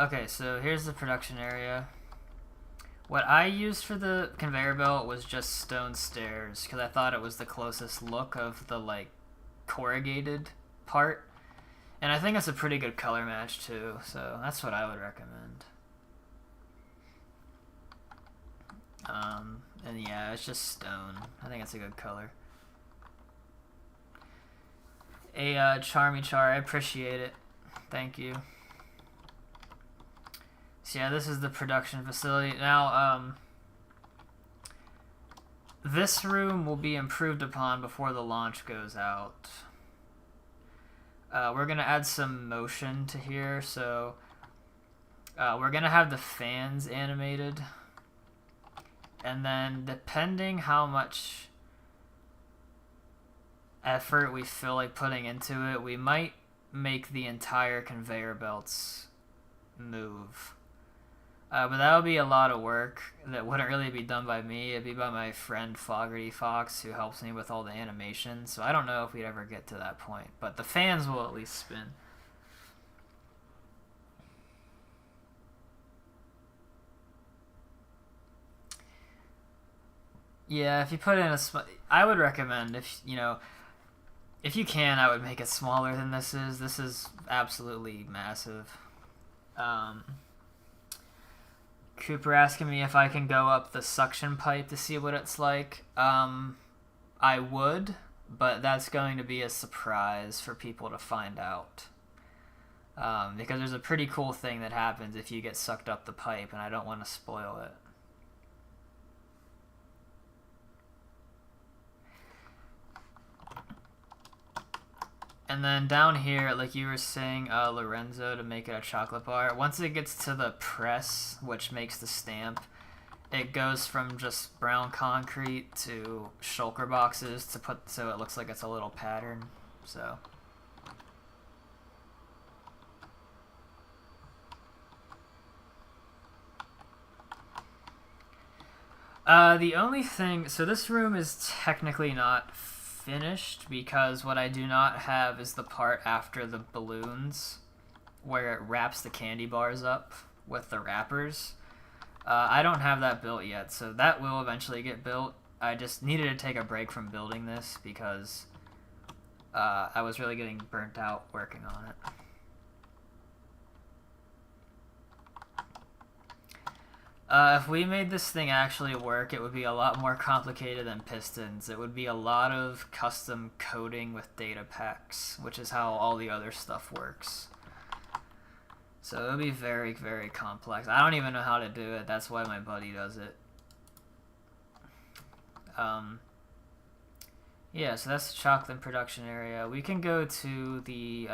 Okay, so here's the production area. What I used for the conveyor belt was just stone stairs, because I thought it was the closest look of the, like, corrugated part. And I think it's a pretty good color match, too, so that's what I would recommend. And yeah, it's just stone. I think it's a good color. Charmy Char, I appreciate it. Thank you. So yeah, this is the production facility. Now, this room will be improved upon before the launch goes out. We're going to add some motion to here, so we're going to have the fans animated. And then, depending how much effort we feel like putting into it, we might make the entire conveyor belts move. But that would be a lot of work that wouldn't really be done by me. It'd be by my friend Fogarty Fox, who helps me with all the animation. So I don't know if we'd ever get to that point. But the fans will at least spin. Yeah, if you put in I would recommend, if you can, I would make it smaller than this is. This is absolutely massive. Cooper asking me if I can go up the suction pipe to see what it's like. I would, but that's going to be a surprise for people to find out. Because there's a pretty cool thing that happens if you get sucked up the pipe, and I don't want to spoil it. And then down here, like you were saying, Lorenzo, to make it a chocolate bar, once it gets to the press, which makes the stamp, it goes from just brown concrete to shulker boxes to put, so it looks like it's a little pattern. So the only thing, so this room is technically not finished because what I do not have is the part after the balloons where it wraps the candy bars up with the wrappers. I don't have that built yet, so that will eventually get built. I just needed to take a break from building this because I was really getting burnt out working on it. If we made this thing actually work, it would be a lot more complicated than pistons. It would be a lot of custom coding with data packs, which is how all the other stuff works. So it would be very, very complex. I don't even know how to do it. That's why my buddy does it. Yeah, so that's the chocolate production area. We can go to the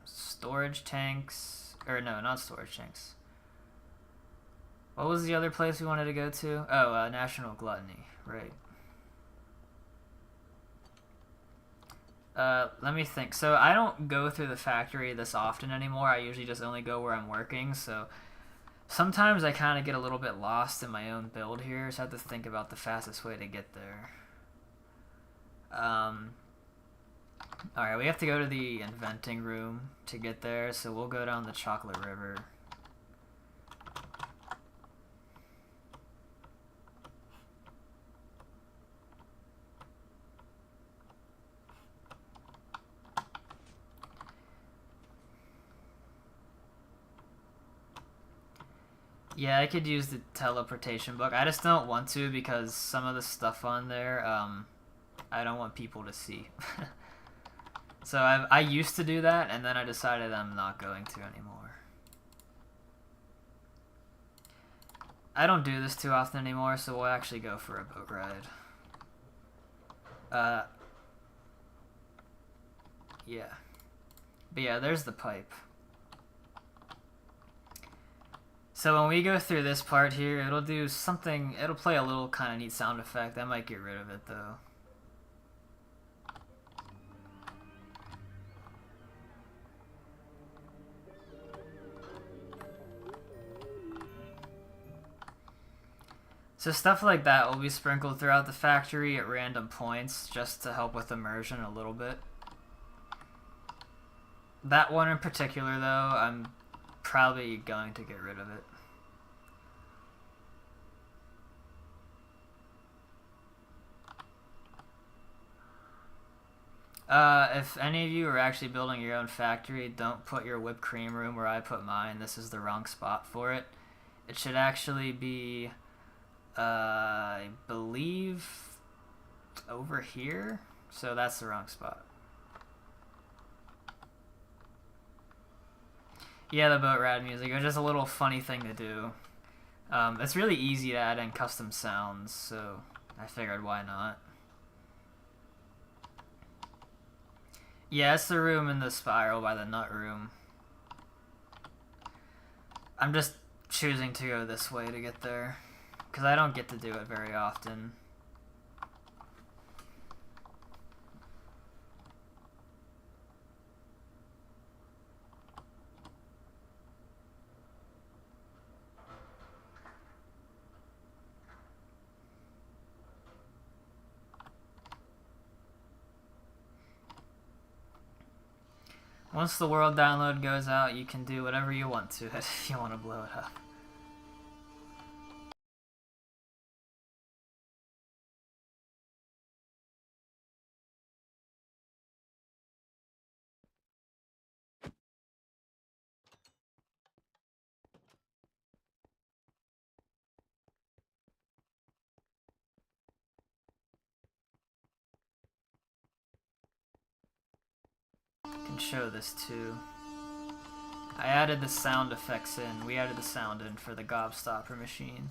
storage tanks. Or no, not storage tanks. What was the other place we wanted to go to? Oh, National Gluttony, right. Let me think. So I don't go through the factory this often anymore. I usually just only go where I'm working, so sometimes I kind of get a little bit lost in my own build here, so I have to think about the fastest way to get there. Alright, we have to go to the inventing room to get there, so we'll go down the Chocolate River. Yeah, I could use the teleportation book. I just don't want to because some of the stuff on there, I don't want people to see. So I used to do that, and then I decided I'm not going to anymore. I don't do this too often anymore, so we'll actually go for a boat ride. Yeah. But yeah, there's the pipe. So when we go through this part here, it'll do something, it'll play a little kind of neat sound effect. I might get rid of it though. So stuff like that will be sprinkled throughout the factory at random points just to help with immersion a little bit. That one in particular though, I'm probably going to get rid of it. If any of you are actually building your own factory, don't put your whipped cream room where I put mine. This is the wrong spot for it. It should actually be, I believe, over here. So that's the wrong spot. Yeah, the boat ride music. It was just a little funny thing to do. It's really easy to add in custom sounds, so I figured why not. Yeah, it's the room in the spiral by the nut room. I'm just choosing to go this way to get there, because I don't get to do it very often. Once the world download goes out, you can do whatever you want to it if you want to blow it up. I can show this too. I added the sound effects in. We added the sound in for the gobstopper machine.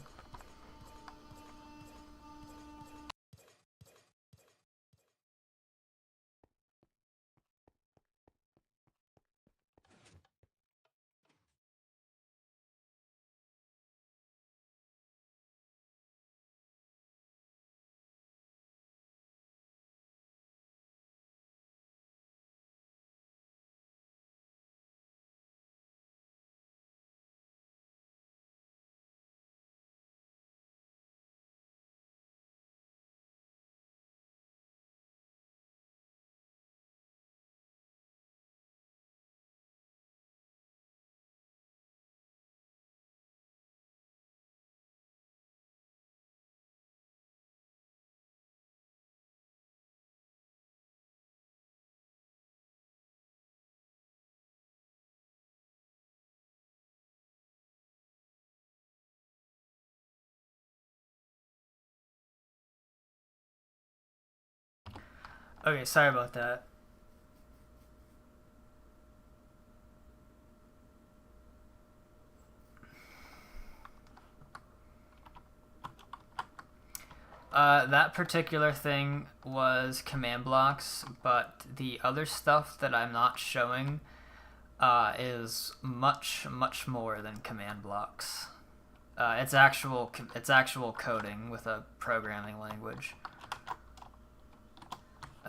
Okay, sorry about that. That particular thing was command blocks, but the other stuff that I'm not showing is much more than command blocks. It's actual coding with a programming language.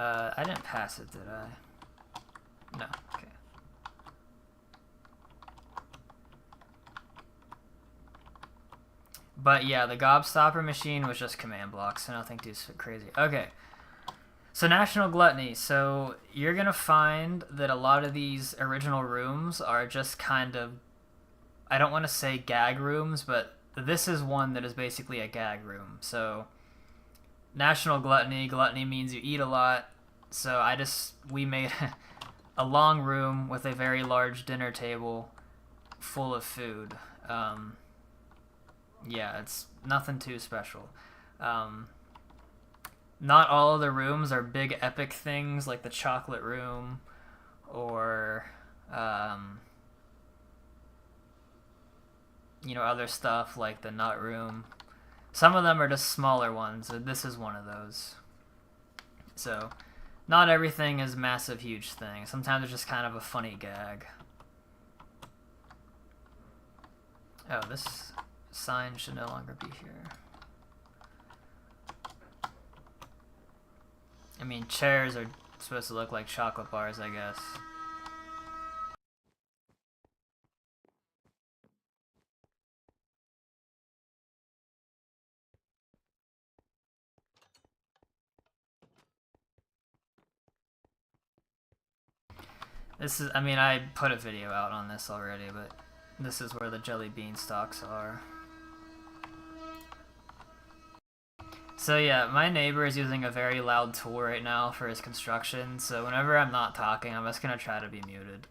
I didn't pass it, did I? No. Okay. But yeah, the gobstopper machine was just command blocks, so nothing too crazy. Okay. So National Gluttony. So you're going to find that a lot of these original rooms are just kind of, I don't want to say gag rooms, but this is one that is basically a gag room. So National Gluttony. Gluttony means you eat a lot. So we made a long room with a very large dinner table full of food. Yeah, it's nothing too special. Um, Not all of the rooms are big epic things like the chocolate room or um, other stuff like the nut room. Some of them are just smaller ones. This is one of those. So not everything is massive huge thing. Sometimes it's just kind of a funny gag. Oh, this sign should no longer be here. I mean, chairs are supposed to look like chocolate bars, I guess. This is, I mean, I put a video out on this already, but this is where the jelly bean stalks are. So yeah, my neighbor is using a very loud tool right now for his construction, so whenever I'm not talking, I'm just gonna try to be muted.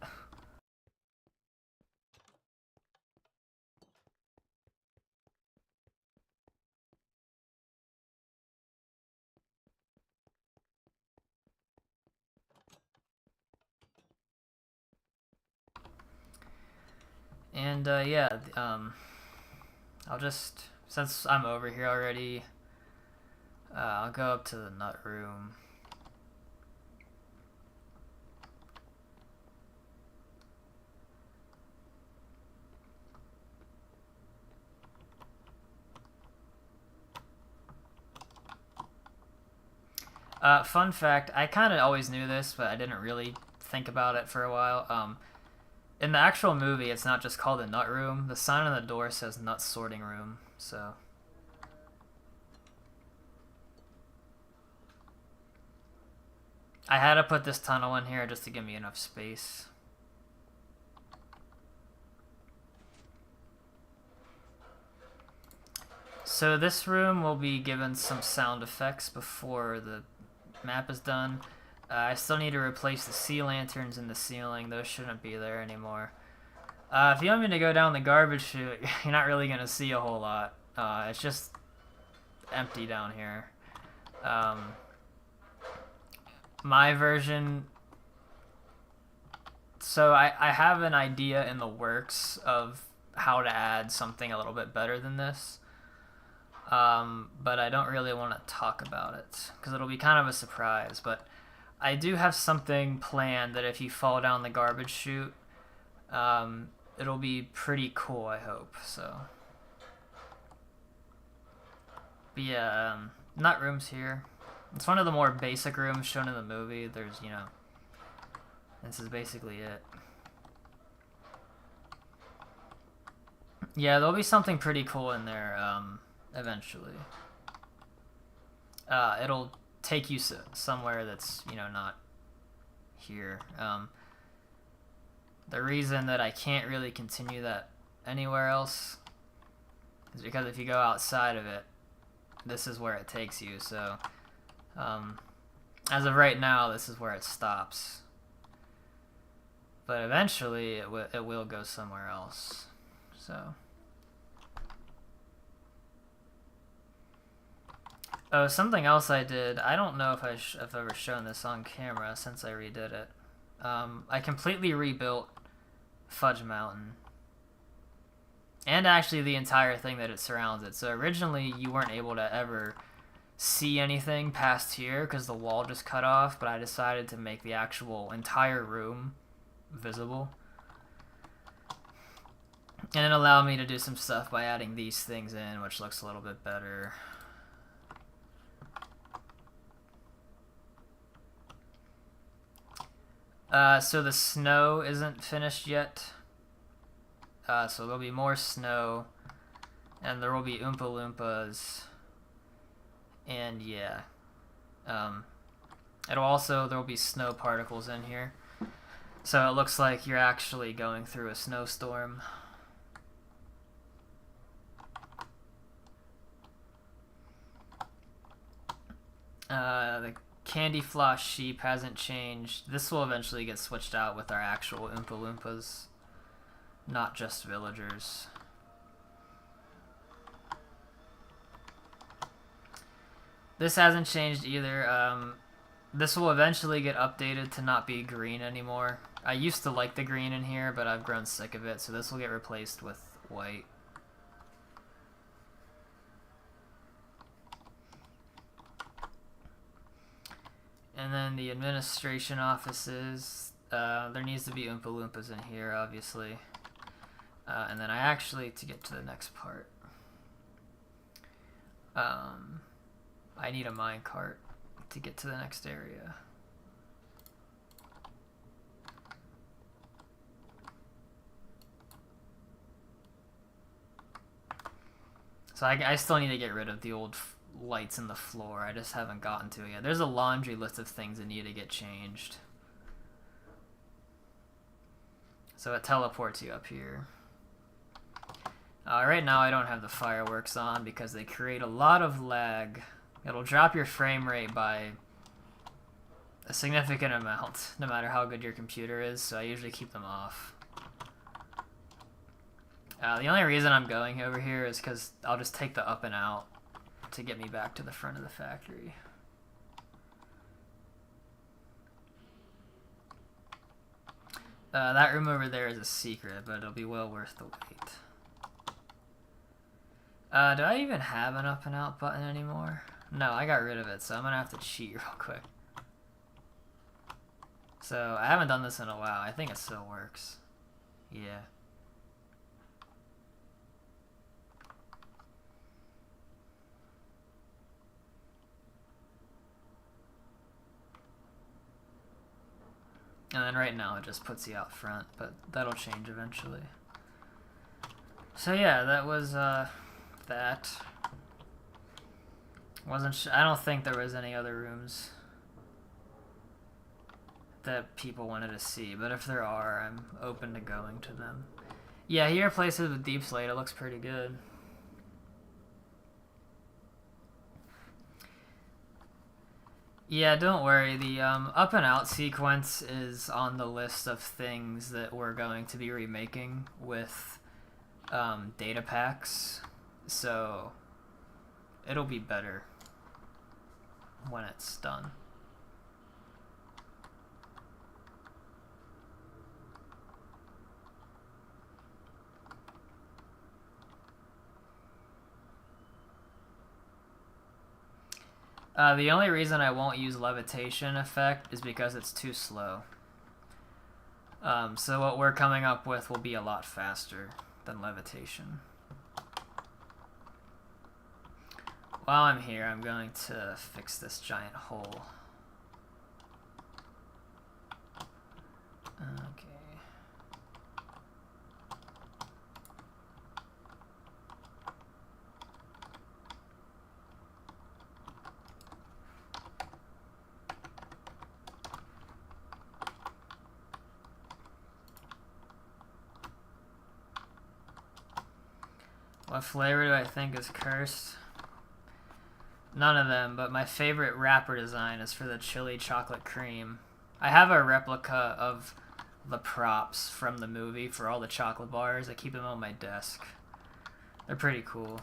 And yeah, I'll just, since I'm over here already, I'll go up to the nut room. Fun fact, I kind of always knew this, but I didn't really think about it for a while. In the actual movie, it's not just called a nut room. The sign on the door says nut sorting room, so... I had to put this tunnel in here just to give me enough space. So this room will be given some sound effects before the map is done. I still need to replace the sea lanterns in the ceiling. Those shouldn't be there anymore. If you want me to go down the garbage chute, you're not really going to see a whole lot. It's just empty down here. My version... So I have an idea in the works of how to add something a little bit better than this. But I don't really want to talk about it, because it'll be kind of a surprise. But I do have something planned that if you fall down the garbage chute, it'll be pretty cool, I hope. So, but yeah, nut room's here. It's one of the more basic rooms shown in the movie. There's, this is basically it. Yeah, there'll be something pretty cool in there, eventually. It'll take you somewhere that's, not here. The reason that I can't really continue that anywhere else is because if you go outside of it, this is where it takes you. So, as of right now, this is where it stops. But eventually, it will go somewhere else. So. Oh, something else I did. I don't know if I've ever shown this on camera since I redid it. I completely rebuilt Fudge Mountain. And actually the entire thing that it surrounds it. So originally you weren't able to ever see anything past here because the wall just cut off, but I decided to make the actual entire room visible. And it allowed me to do some stuff by adding these things in, which looks a little bit better. So the snow isn't finished yet. So there'll be more snow, and there will be Oompa Loompas, and yeah. There will be snow particles in here. So it looks like you're actually going through a snowstorm. The Candy Floss sheep hasn't changed. This will eventually get switched out with our actual Oompa Loompas, not just villagers. This hasn't changed either. This will eventually get updated to not be green anymore. I used to like the green in here, but I've grown sick of it, so this will get replaced with white. And then the administration offices, there needs to be Oompa Loompas in here, obviously. And then to get to the next part, I need a minecart to get to the next area. So I still need to get rid of the old lights in the floor. I just haven't gotten to it yet. There's a laundry list of things that need to get changed. So it teleports you up here. Right now I don't have the fireworks on because they create a lot of lag. It'll drop your frame rate by a significant amount, no matter how good your computer is, so I usually keep them off. The only reason I'm going over here is because I'll just take the up and out to get me back to the front of the factory. That room over there is a secret, but it'll be well worth the wait. Do I even have an up and out button anymore? No, I got rid of it, so I'm gonna have to cheat real quick. So, I haven't done this in a while. I think it still works. Yeah. And then right now it just puts you out front, but that'll change eventually. So yeah, that was that. I don't think there was any other rooms that people wanted to see, but if there are, I'm open to going to them. Yeah, he replaces with Deep Slate. It looks pretty good. Yeah, don't worry. The up and out sequence is on the list of things that we're going to be remaking with data packs, so it'll be better when it's done. The only reason I won't use levitation effect is because it's too slow. So what we're coming up with will be a lot faster than levitation. While I'm here, I'm going to fix this giant hole. Okay. What flavor do I think is cursed? None of them, but my favorite wrapper design is for the chili chocolate cream. I have a replica of the props from the movie for all the chocolate bars. I keep them on my desk. They're pretty cool.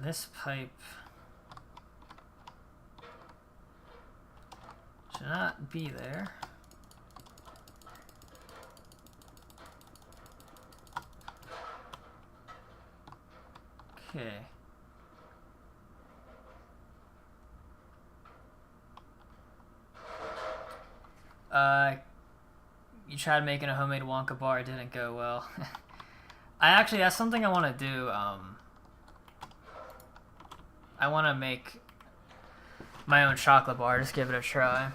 This pipe should not be there. Okay. You tried making a homemade Wonka bar, it didn't go well. That's something I want to do. I want to make my own chocolate bar, just give it a try.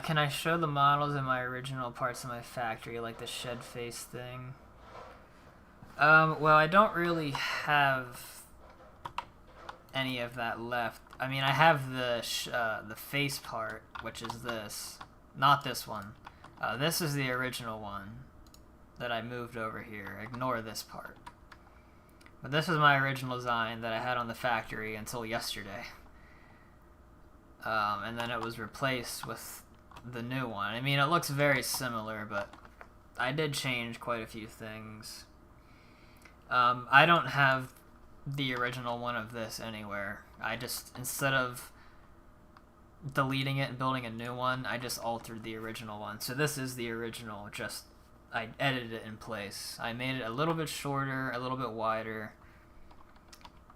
Can I show the models in my original parts of my factory, like the shed face thing? Well, I don't really have any of that left. I mean, I have the face part, which is this. Not this one. This is the original one that I moved over here. Ignore this part. But this was my original design that I had on the factory until yesterday. and then it was replaced with the new one. I mean, it looks very similar, but I did change quite a few things. I don't have the original one of this anywhere. I just, instead of deleting it and building a new one, I just altered the original one. So this is the original, just I edited it in place. I made it a little bit shorter, a little bit wider,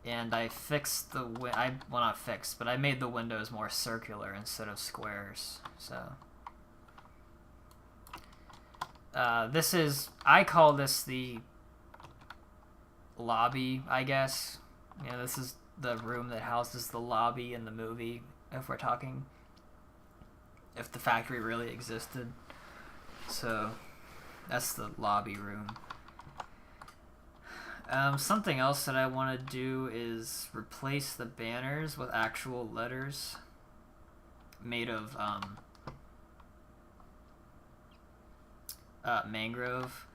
and I fixed the well, not fixed, but I made the windows more circular instead of squares. So this is, I call this the lobby, I guess. You know, this is the room that houses the lobby in the movie, if we're talking, if the factory really existed. So that's the lobby room. Something else that I want to do is replace the banners with actual letters made of mangrove,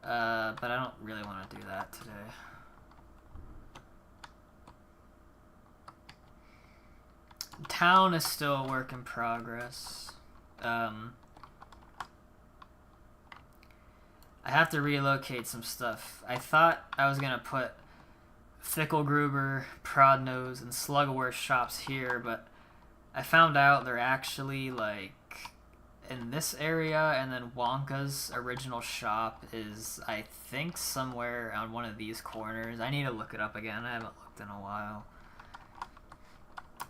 but I don't really want to do that today. Town is still a work in progress. I have to relocate some stuff. I thought I was gonna put Fickelgruber, Prodnose, and Slugworth shops here, but I found out they're actually like in this area, and then Wonka's original shop is, I think, somewhere on one of these corners. I need to look it up again. I haven't looked in a while.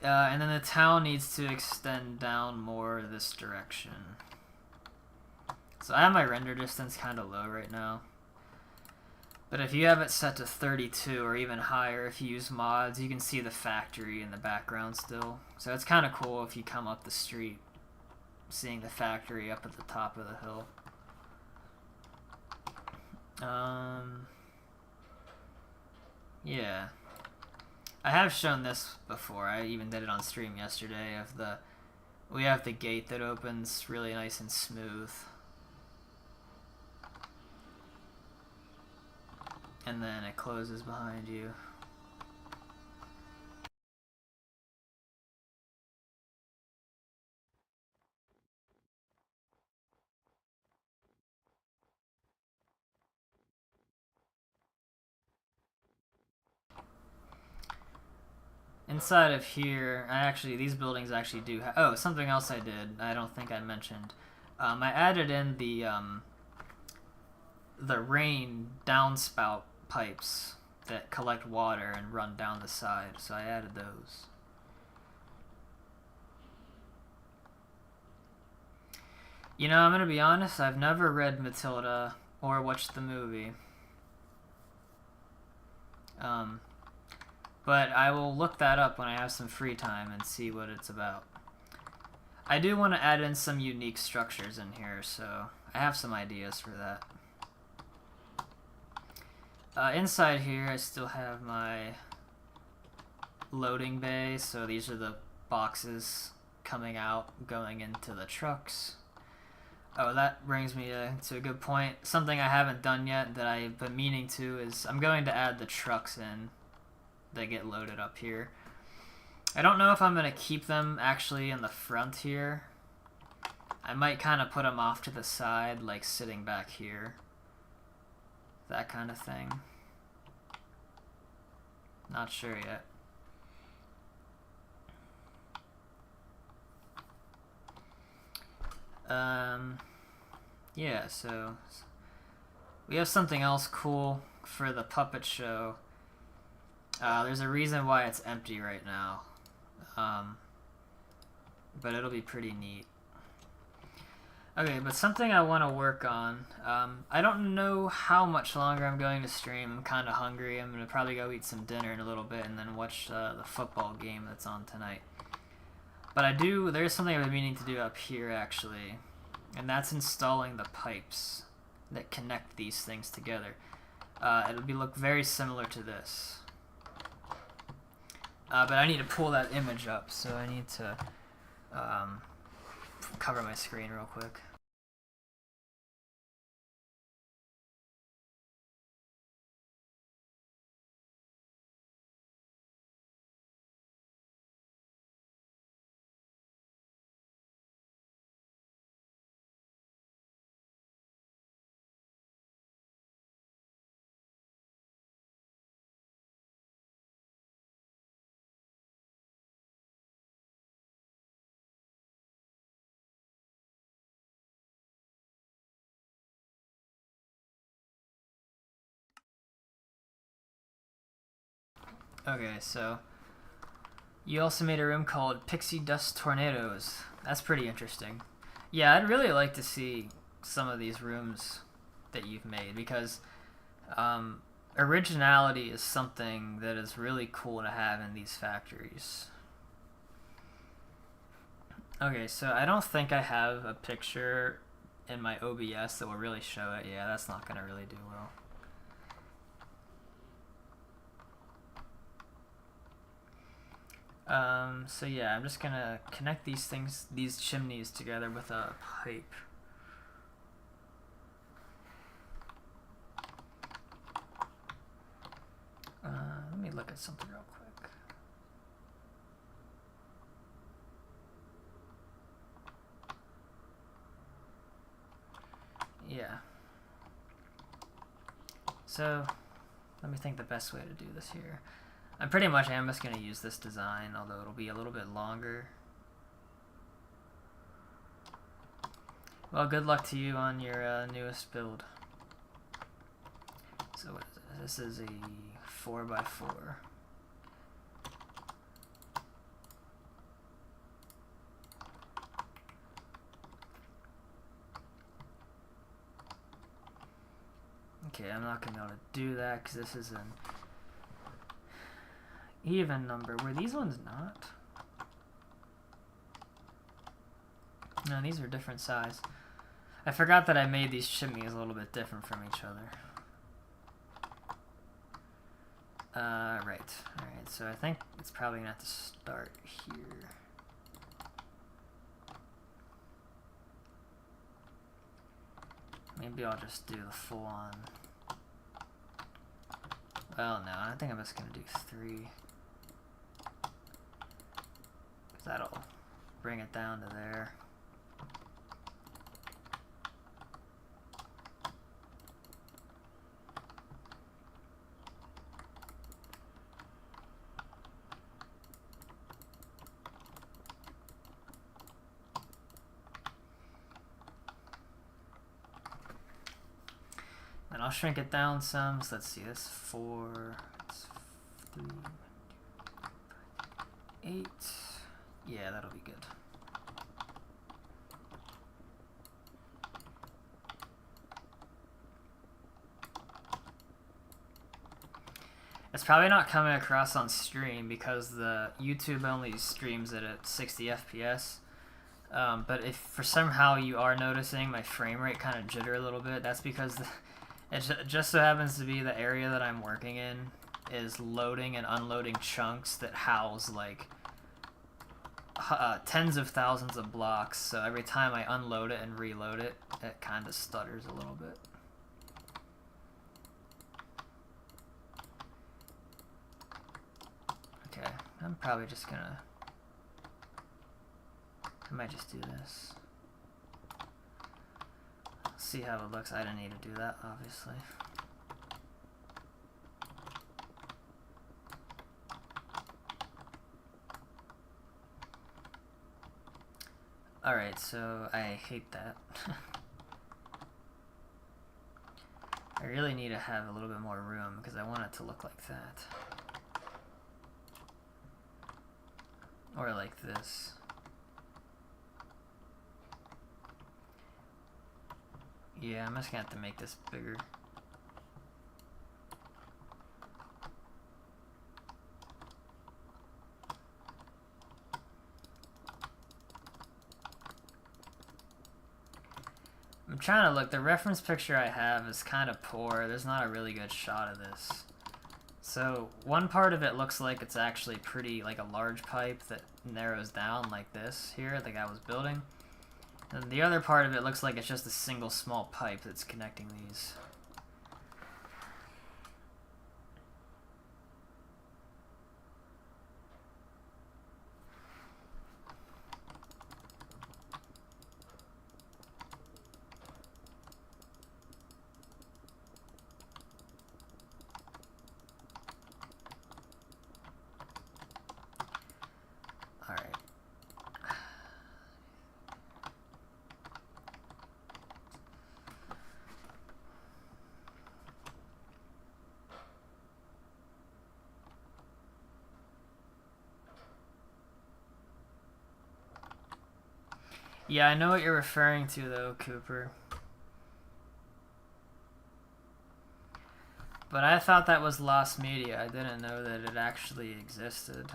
And then the town needs to extend down more this direction. So I have my render distance kind of low right now. But if you have it set to 32 or even higher, if you use mods, you can see the factory in the background still. So it's kind of cool if you come up the street, seeing the factory up at the top of the hill. Yeah. I have shown this before. I even did it on stream yesterday. We have the gate that opens really nice and smooth. And then it closes behind you. Inside of here, these buildings actually do have... Oh, something else I did, I don't think I mentioned. I added in the rain downspout pipes that collect water and run down the side, so I added those. You know, I'm gonna be honest, I've never read Matilda or watched the movie. But I will look that up when I have some free time and see what it's about. I do want to add in some unique structures in here, so I have some ideas for that. Inside here, I still have my loading bay, so these are the boxes coming out, going into the trucks. Oh, that brings me to a good point. Something I haven't done yet that I've been meaning to is I'm going to add the trucks in. They get loaded up here. I don't know if I'm going to keep them actually in the front here. I might kind of put them off to the side, like sitting back here. That kind of thing. Not sure yet. Yeah, so we have something else cool for the puppet show. There's a reason why it's empty right now, but it'll be pretty neat. Okay, but something I want to work on, I don't know how much longer I'm going to stream. I'm kind of hungry. I'm going to probably go eat some dinner in a little bit and then watch the football game that's on tonight. But there's something I've been meaning to do up here actually, and that's installing the pipes that connect these things together. It'll look very similar to this. But I need to pull that image up, so I need to cover my screen real quick. Okay, so you also made a room called Pixie Dust Tornadoes. That's pretty interesting. Yeah, I'd really like to see some of these rooms that you've made because originality is something that is really cool to have in these factories. Okay, so I don't think I have a picture in my OBS that will really show it. Yeah, that's not going to really do well. So yeah, I'm just gonna connect these chimneys together with a pipe. Let me look at something real quick. Yeah. So, let me think the best way to do this here. I'm pretty much just going to use this design, although it'll be a little bit longer. Well, good luck to you on your newest build. So what is it? This is a 4x4. Okay, I'm not going to be able to do that because this is an even number. Were these ones not? No, these are different size. I forgot that I made these chimneys a little bit different from each other. Right. Alright, so I think it's probably going to have to start here. Maybe I'll just do the full on. Well, no, I think I'm just going to do 3. Because that'll bring it down to there. And I'll shrink it down some. So let's see, that's 4, that's 3, 8. Yeah, that'll be good. It's probably not coming across on stream because the YouTube only streams it at 60 FPS. But if for somehow you are noticing my frame rate kind of jitter a little bit, that's because it just so happens to be the area that I'm working in is loading and unloading chunks that house like tens of thousands of blocks. So every time I unload it and reload it, it kind of stutters a little bit. Okay, I'm probably just gonna... I might just do this. See how it looks. I didn't need to do that, obviously. Alright, so I hate that. I really need to have a little bit more room because I want it to look like that. Or like this. Yeah, I'm just gonna have to make this bigger. I'm trying to look. The reference picture I have is kind of poor. There's not a really good shot of this. So one part of it looks like it's actually pretty, like a large pipe that narrows down like this here, the guy was building. And the other part of it looks like it's just a single small pipe that's connecting these. Yeah, I know what you're referring to though, Cooper. But I thought that was lost media. I didn't know that it actually existed.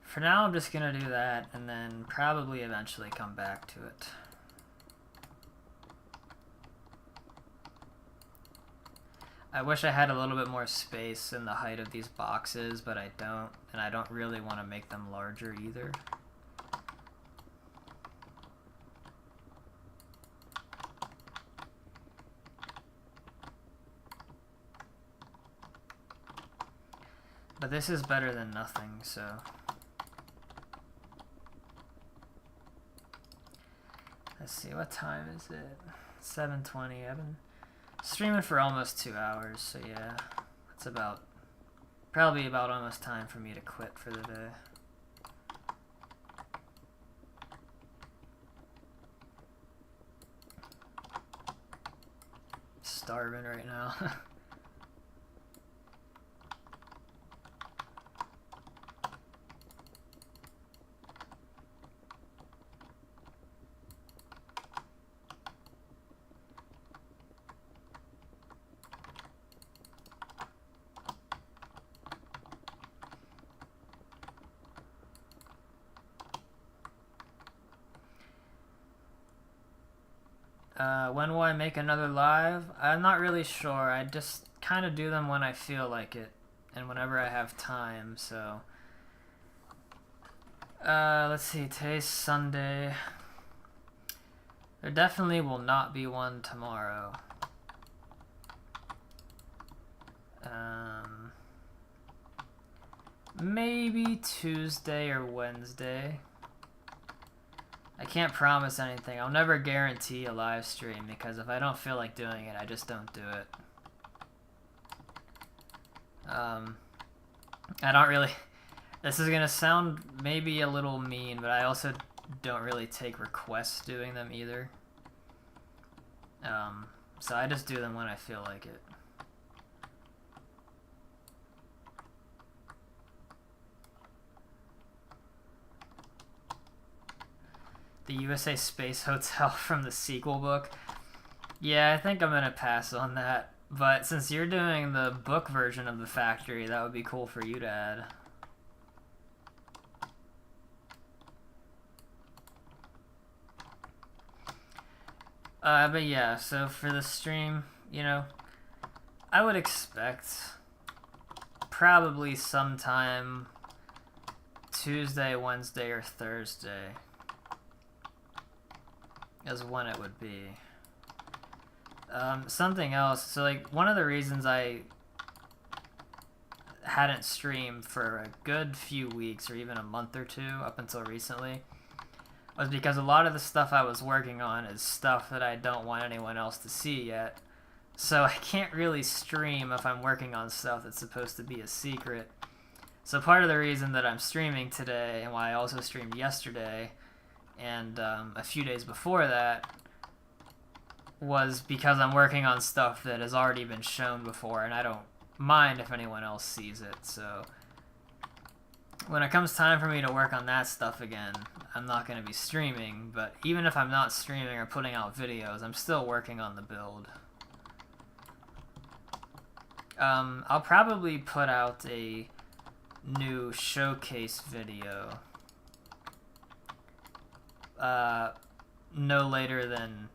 For now, I'm just gonna do that and then probably eventually come back to it. I wish I had a little bit more space in the height of these boxes, but I don't, and I don't really want to make them larger either. But this is better than nothing, so... Let's see, what time is it? 7:20. I've been streaming for almost 2 hours, so yeah. It's probably about almost time for me to quit for the day. Starving right now. When will I make another live? I'm not really sure. I just kind of do them when I feel like it and whenever I have time, so... let's see, today's Sunday. There definitely will not be one tomorrow. Maybe Tuesday or Wednesday. I can't promise anything. I'll never guarantee a live stream because if I don't feel like doing it, I just don't do it. I don't really... This is gonna sound maybe a little mean, but I also don't really take requests doing them either. So I just do them when I feel like it. The USA Space Hotel from the sequel book. Yeah, I think I'm gonna pass on that. But since you're doing the book version of The Factory, that would be cool for you to add. But yeah, so for the stream, you know, I would expect probably sometime Tuesday, Wednesday, or Thursday is when it would be. Something else, so like one of the reasons I hadn't streamed for a good few weeks or even a month or two up until recently was because a lot of the stuff I was working on is stuff that I don't want anyone else to see yet. So I can't really stream if I'm working on stuff that's supposed to be a secret. So part of the reason that I'm streaming today and why I also streamed yesterday and a few days before that was because I'm working on stuff that has already been shown before and I don't mind if anyone else sees it. So when it comes time for me to work on that stuff again, I'm not going to be streaming, but even if I'm not streaming or putting out videos, I'm still working on the build. I'll probably put out a new showcase video no later than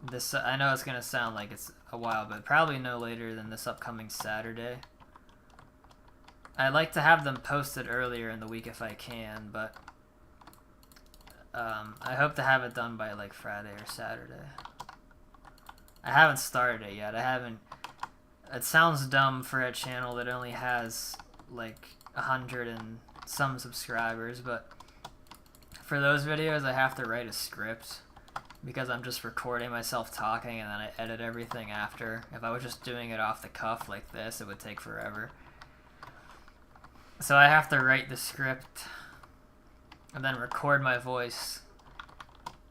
this. I know it's gonna sound like it's a while, but probably no later than this upcoming Saturday. I'd like to have them posted earlier in the week if I can, but I hope to have it done by like Friday or Saturday. I haven't started it yet. I haven't. It sounds dumb for a channel that only has like 100 and some subscribers, but For those videos, I have to write a script because I'm just recording myself talking and then I edit everything after. If I was just doing it off the cuff like this, it would take forever. So I have to write the script and then record my voice,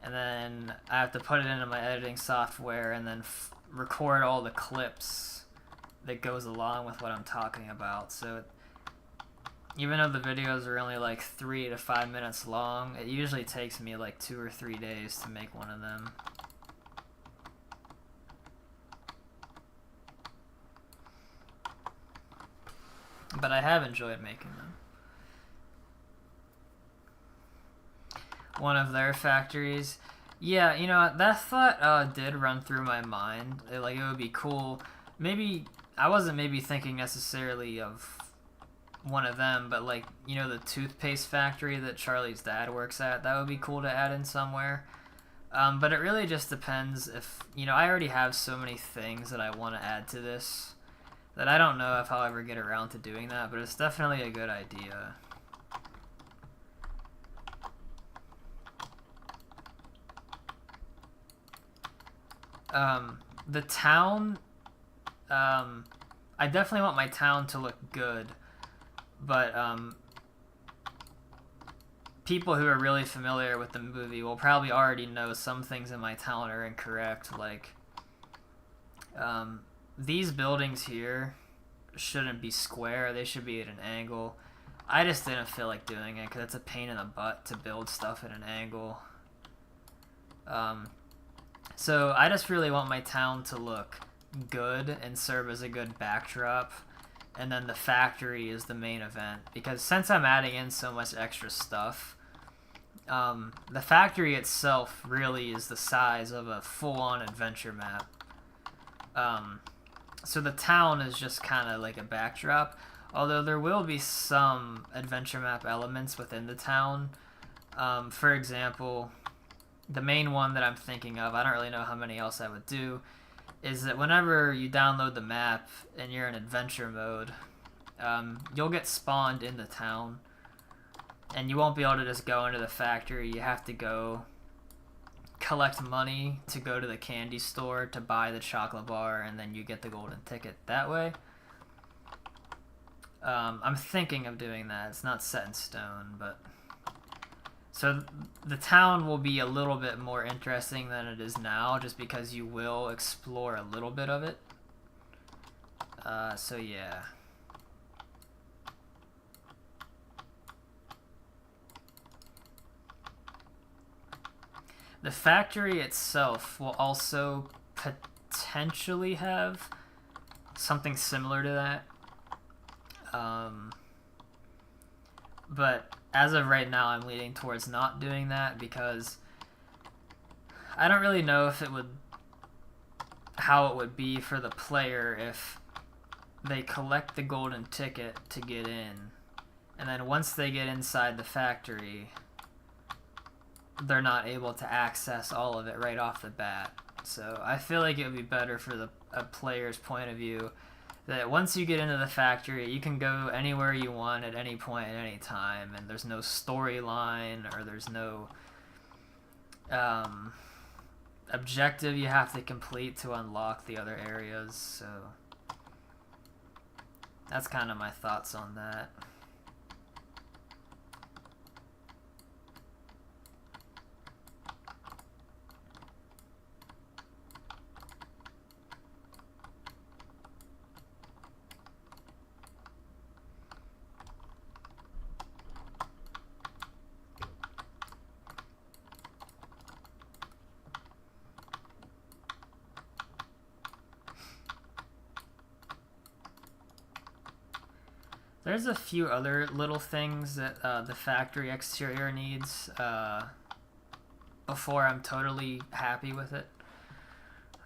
and then I have to put it into my editing software and then record all the clips that goes along with what I'm talking about. So even though the videos are only like 3 to 5 minutes long, it usually takes me like 2 or 3 days to make one of them. But I have enjoyed making them. One of their factories. Yeah, you know, that thought did run through my mind. It would be cool. Maybe, I wasn't maybe thinking necessarily of one of them, but like, you know, the toothpaste factory that Charlie's dad works at, that would be cool to add in somewhere. But it really just depends if, you know, I already have so many things that I want to add to this that I don't know if I'll ever get around to doing that, but it's definitely a good idea. The town, I definitely want my town to look good, but people who are really familiar with the movie will probably already know some things in my town are incorrect. Like, these buildings here shouldn't be square, they should be at an angle. I just didn't feel like doing it because it's a pain in the butt to build stuff at an angle. So I just really want my town to look good and serve as a good backdrop, and then the factory is the main event, because since I'm adding in so much extra stuff, the factory itself really is the size of a full-on adventure map. So the town is just kind of like a backdrop, although there will be some adventure map elements within the town. For example, the main one that I'm thinking of, I don't really know how many else I would do, is that whenever you download the map and you're in adventure mode, you'll get spawned in the town, and you won't be able to just go into the factory. You have to go collect money to go to the candy store to buy the chocolate bar, and then you get the golden ticket that way. I'm thinking of doing that. It's not set in stone, but... So the town will be a little bit more interesting than it is now, just because you will explore a little bit of it. So yeah. The factory itself will also potentially have something similar to that. But as of right now, I'm leaning towards not doing that because I don't really know if it would, how it would be for the player if they collect the golden ticket to get in, and then once they get inside the factory, they're not able to access all of it right off the bat. So I feel like it would be better for a player's point of view that once you get into the factory, you can go anywhere you want at any point at any time, and there's no storyline or there's no objective you have to complete to unlock the other areas. So that's kind of my thoughts on that. There's a few other little things that the factory exterior needs before I'm totally happy with it.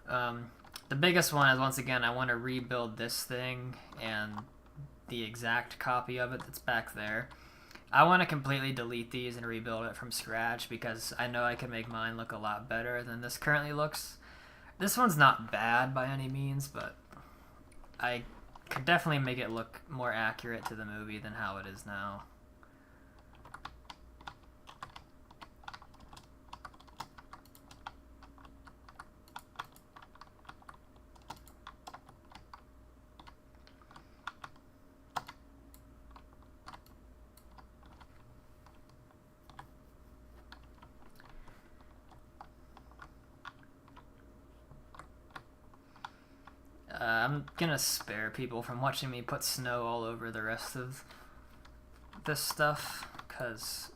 The biggest one is, once again, I want to rebuild this thing and the exact copy of it that's back there. I want to completely delete these and rebuild it from scratch because I know I can make mine look a lot better than this currently looks. This one's not bad by any means, but I could definitely make it look more accurate to the movie than how it is now. I'm gonna spare people from watching me put snow all over the rest of this stuff, because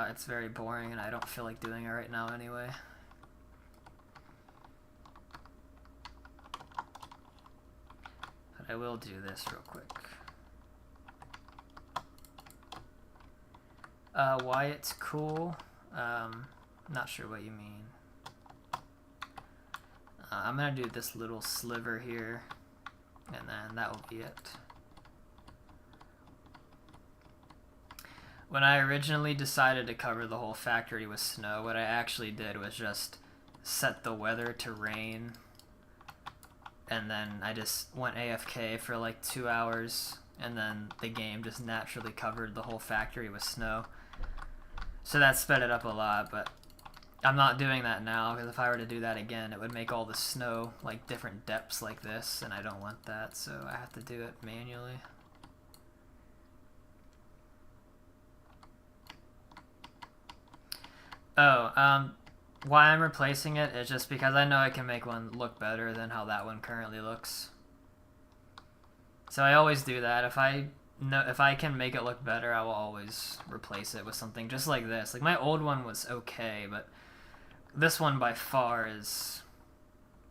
it's very boring and I don't feel like doing it right now anyway. But I will do this real quick. Why it's cool? Not sure what you mean. I'm gonna do this little sliver here, and then that will be it. When I originally decided to cover the whole factory with snow, what I actually did was just set the weather to rain, and then I just went AFK for like 2 hours, and then the game just naturally covered the whole factory with snow. So that sped it up a lot, but I'm not doing that now, because if I were to do that again, it would make all the snow like different depths like this, and I don't want that, so I have to do it manually. Oh, why I'm replacing it is just because I know I can make one look better than how that one currently looks. So I always do that. If I can make it look better, I will always replace it with something just like this. Like, my old one was okay, but this one by far is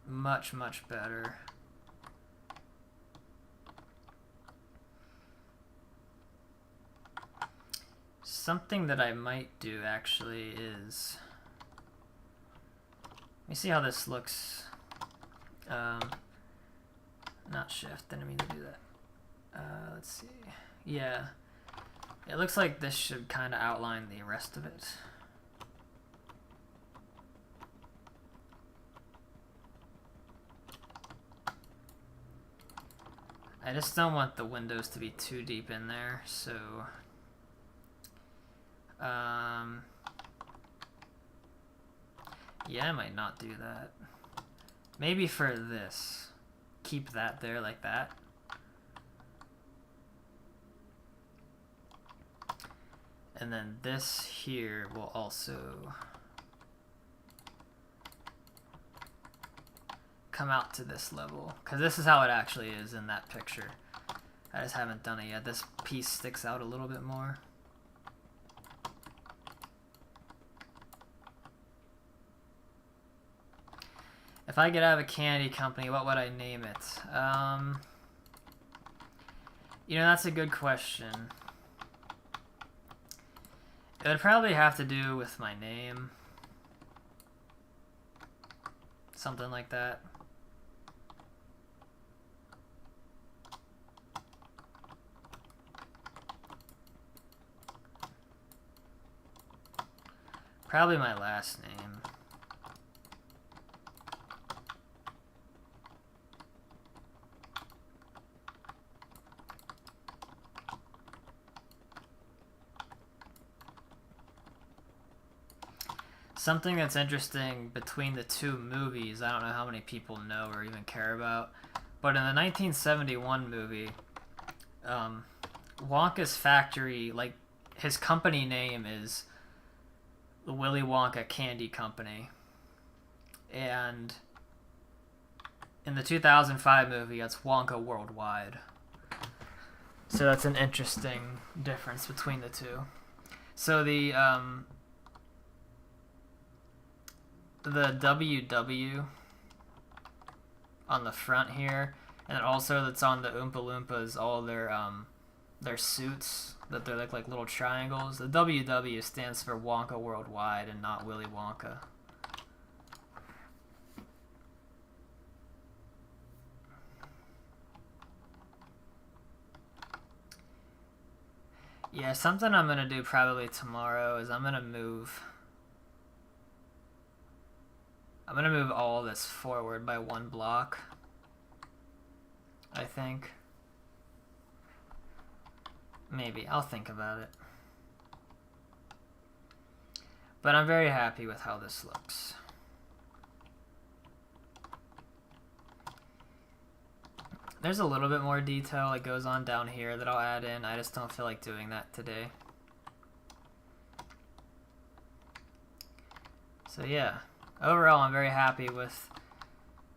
much, much better. Something that I might do actually is, let me see how this looks. Not shift, didn't mean to do that. Let's see. Yeah, it looks like this should kind of outline the rest of it. I just don't want the windows to be too deep in there, so yeah, I might not do that. Maybe for this, keep that there like that. And then this here will also come out to this level, because this is how it actually is in that picture. I just haven't done it yet. This piece sticks out a little bit more. If I could have a candy company, what would I name it? You know, that's a good question. It would probably have to do with my name. Something like that. Probably my last name. Something that's interesting between the two movies, I don't know how many people know or even care about, but in the 1971 movie, Wonka's factory, like, his company name is the Willy Wonka Candy Company. And in the 2005 movie, it's Wonka Worldwide. So that's an interesting difference between the two. So the WW on the front here, and also that's on the Oompa Loompas, all their suits, that they look like little triangles. The WW stands for Wonka Worldwide and not Willy Wonka. Yeah, something I'm gonna do probably tomorrow is I'm gonna move all this forward by 1 block, I think. Maybe. I'll think about it. But I'm very happy with how this looks. There's a little bit more detail that goes on down here that I'll add in. I just don't feel like doing that today. So yeah. Overall, I'm very happy with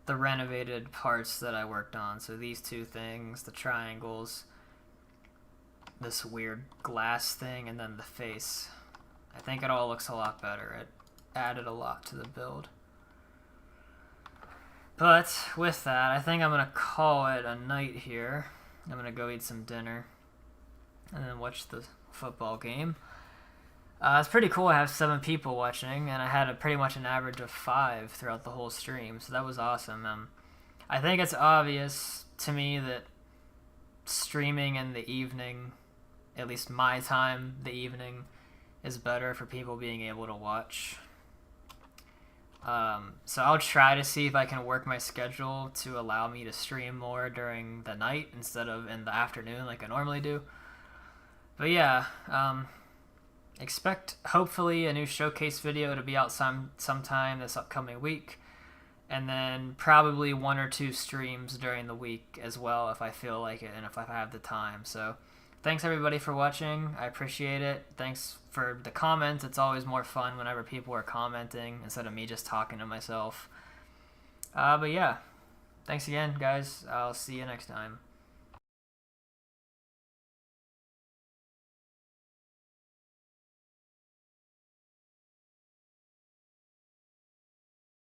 the renovated parts that I worked on. So these two things, the triangles, this weird glass thing, and then the face. I think it all looks a lot better. It added a lot to the build. But with that, I think I'm going to call it a night here. I'm going to go eat some dinner and then watch the football game. It's pretty cool. I have 7 people watching, and I had pretty much an average of 5 throughout the whole stream, so that was awesome. I think it's obvious to me that streaming in the evening, at least my time, the evening, is better for people being able to watch. So I'll try to see if I can work my schedule to allow me to stream more during the night instead of in the afternoon like I normally do. But yeah, expect hopefully a new showcase video to be out sometime this upcoming week, and then probably 1 or 2 streams during the week as well if I feel like it and if I have the time. So thanks everybody for watching. I appreciate it. Thanks for the comments. It's always more fun whenever people are commenting instead of me just talking to myself. But yeah, thanks again, guys. I'll see you next time.